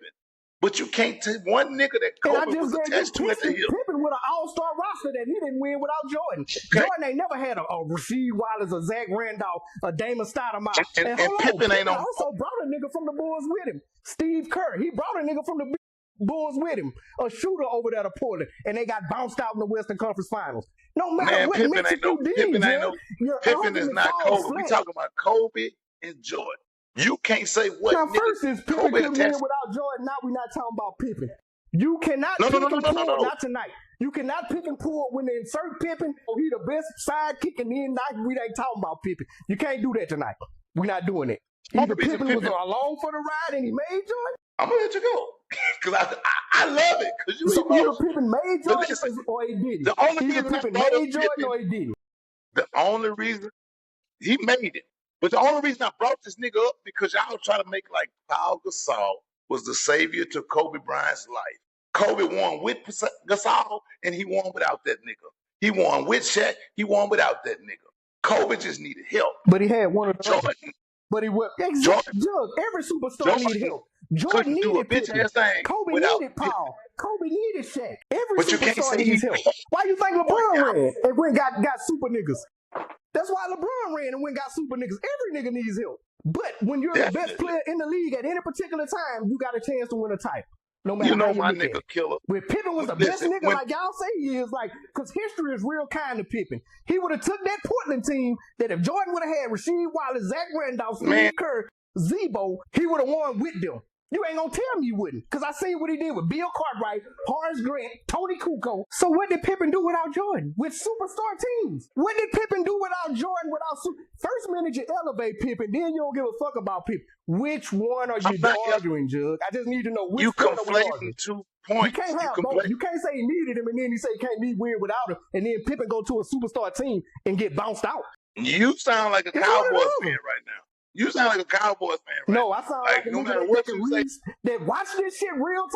But you can't take one nigga that Kobe was attached to at the hill. Pippen with an all-star roster that he didn't win without Jordan. Okay. Jordan ain't never had a Rasheed Wallace, a Zach Randolph, a Damon Stoudemire. And Pippen ain't on. Also brought a nigga from the Bulls with him. Steve Kerr. He brought a nigga from the Bulls with him. A shooter over there to Portland. And they got bounced out in the Western Conference Finals. No matter what Pippen ain't no. Pippen is not Kobe. We talking about Kobe and Jordan. You can't say what. Now, first is Pippen couldn't win without Jordan. Now we're not talking about Pippen. You cannot pick and pull, not tonight. You cannot pick and pull when they insert Pippen. Oh, he the best sidekick, and then we ain't talking about Pippen. You can't do that tonight. We're not doing it. Either Pippen was along for the ride and he made Jordan. I'm gonna let you go because I love it. Because you either Pippen made Jordan or he didn't. The only reason Pippen made Jordan or he didn't. The only reason he made it. But the only reason I brought this nigga up because y'all try to make like Paul Gasol was the savior to Kobe Bryant's life. Kobe won with Gasol and he won without that nigga. He won with Shaq. He won without that nigga. Kobe just needed help. But he had one of the Jordan. But he was every superstar needed help. Jordan needed Pippen. Kobe needed Paul. Kobe needed Shaq. Every superstar needs help. Why you think LeBron ran and went got super niggas? That's why LeBron ran and went got super niggas. Every nigga needs help. But when you're the best player in the league at any particular time, you got a chance to win a title. No matter how you my look nigga at it. killer. When Pippen was the best nigga, like y'all say he is, like, because history is real kind to Pippen. He would have took that Portland team that if Jordan would have had Rasheed Wallace, Zach Randolph, Steve Kerr, Zebo, he would have won with them. You ain't gonna tell me you wouldn't, because I seen what he did with Bill Cartwright, Horace Grant, Tony Kukoc. So what did Pippen do without Jordan? With superstar teams? What did Pippen do without Jordan? First minute you elevate Pippen, then you don't give a fuck about Pippen. Which one are you arguing, Jug? I just need to know which one are we arguing. 2 points. You can't have both. You can't say he needed him and then you say he can't be weird without him, and then Pippen go to a superstar team and get bounced out. You sound like a Cowboys fan right now. You sound like a Cowboys fan right now. No, I sound like a no nigga matter what you say, that watch this shit real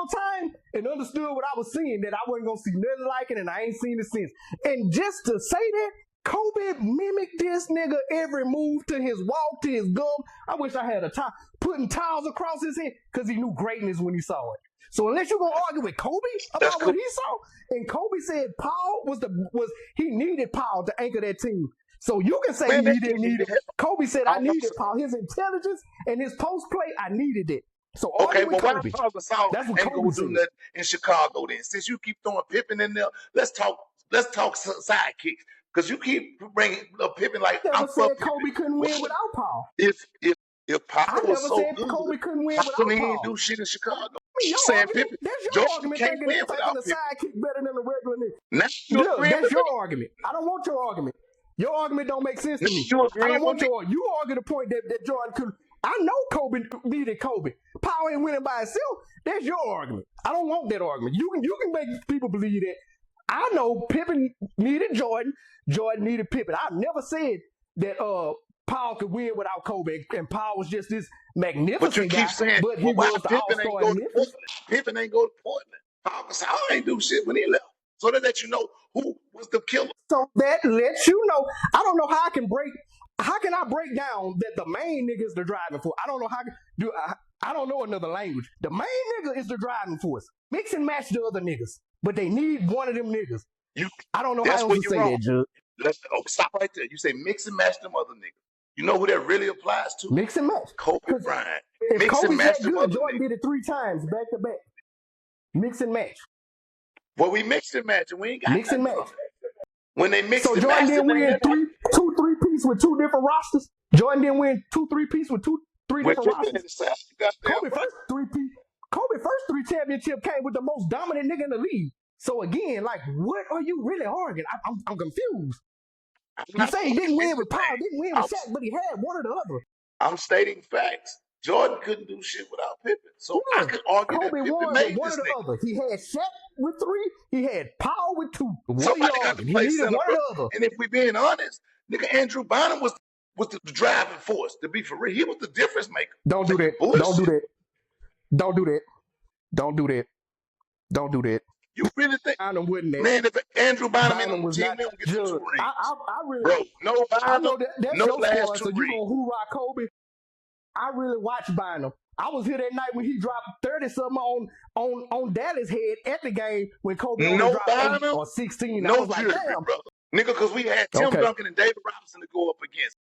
time, and understood what I was seeing, that I wasn't going to see nothing like it, and I ain't seen it since. And just to say that, Kobe mimicked this nigga every move, to his walk, to his gum. I wish I had a tie, putting towels across his head, because he knew greatness when he saw it. So unless you're going to argue with Kobe about what he saw, and Kobe said Paul he needed Paul to anchor that team. So you can say he didn't need it. Kobe said, I needed Paul. His intelligence and his post play, I needed it. So okay, well, why Kobe. Paul Gasol ain't gonna do nothing in Chicago then? Since you keep throwing Pippen in there, let's talk sidekicks. Because you keep bringing up Pippen like I never said Kobe couldn't win without Paul. If Paul was so good, Kobe couldn't win without Paul. He Paul. ain't do shit in Chicago. You saying Pippen. That's your argument, can't thinking win without the sidekick better than the regular nigga. That's your argument. I don't want your argument. Your argument don't make sense to me. I don't want your argument. You argue the point that Jordan could. I know Kobe needed Kobe. Paul ain't winning by itself. That's your argument. I don't want that argument. You can make people believe that. I know Pippen needed Jordan. Jordan needed Pippen. I never said that Paul could win without Kobe, and Paul was just this magnificent But you keep guy, saying, but he was the all-star in Memphis. Pippen ain't go to Portland. Paul Gasol ain't do shit when he left. So that let you know who was the killer. So that lets you know. I don't know how I can break. How can I break down that the main nigga is the driving force? I don't know how. I don't know another language. The main nigga is the driving force. Mix and match the other niggas, but they need one of them niggas. I don't know how else to say that, Judge. Stop right there. You say mix and match them other niggas. You know who that really applies to? Mix and match. Kobe Bryant. If Mix Kobe's and match that them good, other Jordan niggas. did it 3 times back to back. Mix and match. Well, we mixed and match, and we ain't got mix and match. When they mixed so and Jordan matched, didn't win 2 3-piece with 2 different rosters. Jordan didn't win 2 3-piece with 3 different rosters. Kobe first 3 championship came with the most dominant nigga in the league. So again, like, what are you really arguing? I'm confused. You say he didn't win with Paul, didn't win with Shaq, but he had one or the other. I'm stating facts. Jordan couldn't do shit without Pippen. So I could argue Kobe that Pippen won made one this or the nigga. other. He had Shaq with 3. He had Paul with 2. Somebody got to play center. And if we being honest, nigga, Andrew Bynum was the driving force. To be for real, he was the difference maker. Don't do that. Don't do that. Don't do that. Don't do that. Don't do that. You really think Bynum wouldn't that? Man, if Andrew Bynum was team, they don't get 2 rings. I really, bro, no Bynum, I know that's no your last story, 2 so rings. you gonna hoorah Kobe. I really watched Bynum. I was here that night when he dropped 30-something on Dallas' head at the game when Kobe only dropped Bynum, 8 or 16. No, I was like, damn. brother. Nigga, because we had Tim Duncan and David Robinson to go up against.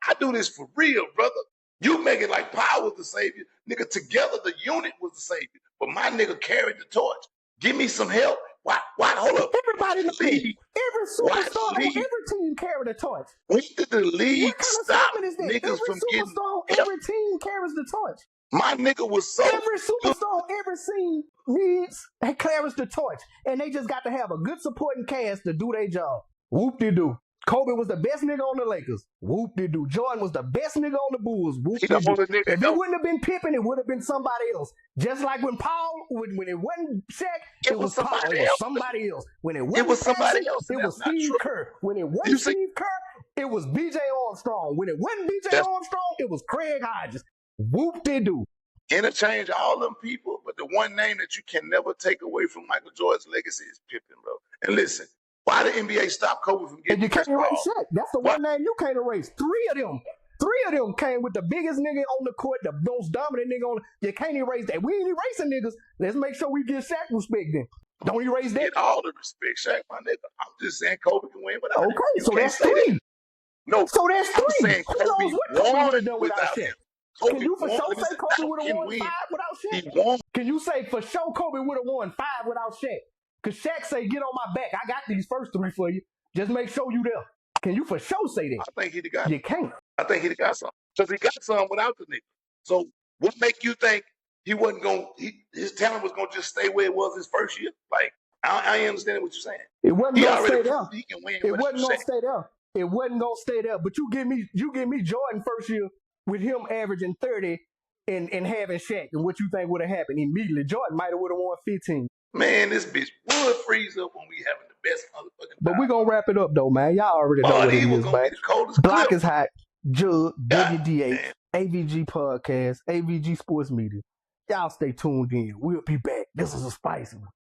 I do this for real, brother. You make it like Powell was the savior. Nigga, together the unit was the savior. But my nigga carried the torch. Give me some help. Why hold up. Everybody knows. Every superstar on every team carried a torch. When did the league stop niggas from getting superstar on every team carries the torch. My nigga was so every superstar on every team needs and carries the torch. And they just got to have a good supporting cast to do their job. Whoop-de-doo. Kobe was the best nigga on the Lakers. Whoop-de-doo. Jordan was the best nigga on the Bulls. Whoop-de-doo. If it wouldn't have been Pippen, it would have been somebody else. Just like when Paul, when it wasn't Shaq, it was Paul. It was somebody else. When it wasn't somebody else, it was Steve Kerr. When it wasn't Steve Kerr, it was B.J. Armstrong. When it wasn't B.J. Armstrong, it was Craig Hodges. Whoop-de-doo. Interchange all them people, but the one name that you can never take away from Michael Jordan's legacy is Pippen, bro. And listen, why the NBA stop Kobe from getting? And you can't erase Shaq. That's the one name you can't erase. 3 of them came with the biggest nigga on the court, the most dominant nigga on. You can't erase that. We ain't erasing niggas. Let's make sure we give Shaq respect then. Don't erase that. Get all the respect, Shaq, my nigga. I'm just saying Kobe can win without him. Okay, so that's 3. No, so that's 3. I'm saying Kobe won without Shaq. Can you for sure say Kobe would have won 5 without Shaq? He won. Can you say for sure Kobe would have won 5 without Shaq? Because Shaq say, get on my back. I got these first 3 for you. Just make sure you there. Can you for sure say that? I think he'd have got You can't. I think he'd have got some. Because he got some without the nigga. So What make you think he wasn't going? His talent was going to just stay where it was his first year? Like I ain't understanding what you're saying. It wasn't He gonna already stay there. proved he can win. It What you wasn't gonna saying? stay there. It wasn't gonna stay there. But you give me Jordan first year with him averaging 30 and having Shaq, and what you think would have happened immediately? Jordan might have would have won 15. Man, this bitch would freeze up when we having the best motherfucking But time. we're gonna wrap it up though, man. Y'all already know Oh, what he it was is, gonna man. be the coldest Block clip. is hot. Jug, God WDH, damn. AVG Podcast, AVG Sports Media. Y'all stay tuned in. We'll be back. This is a spicy one.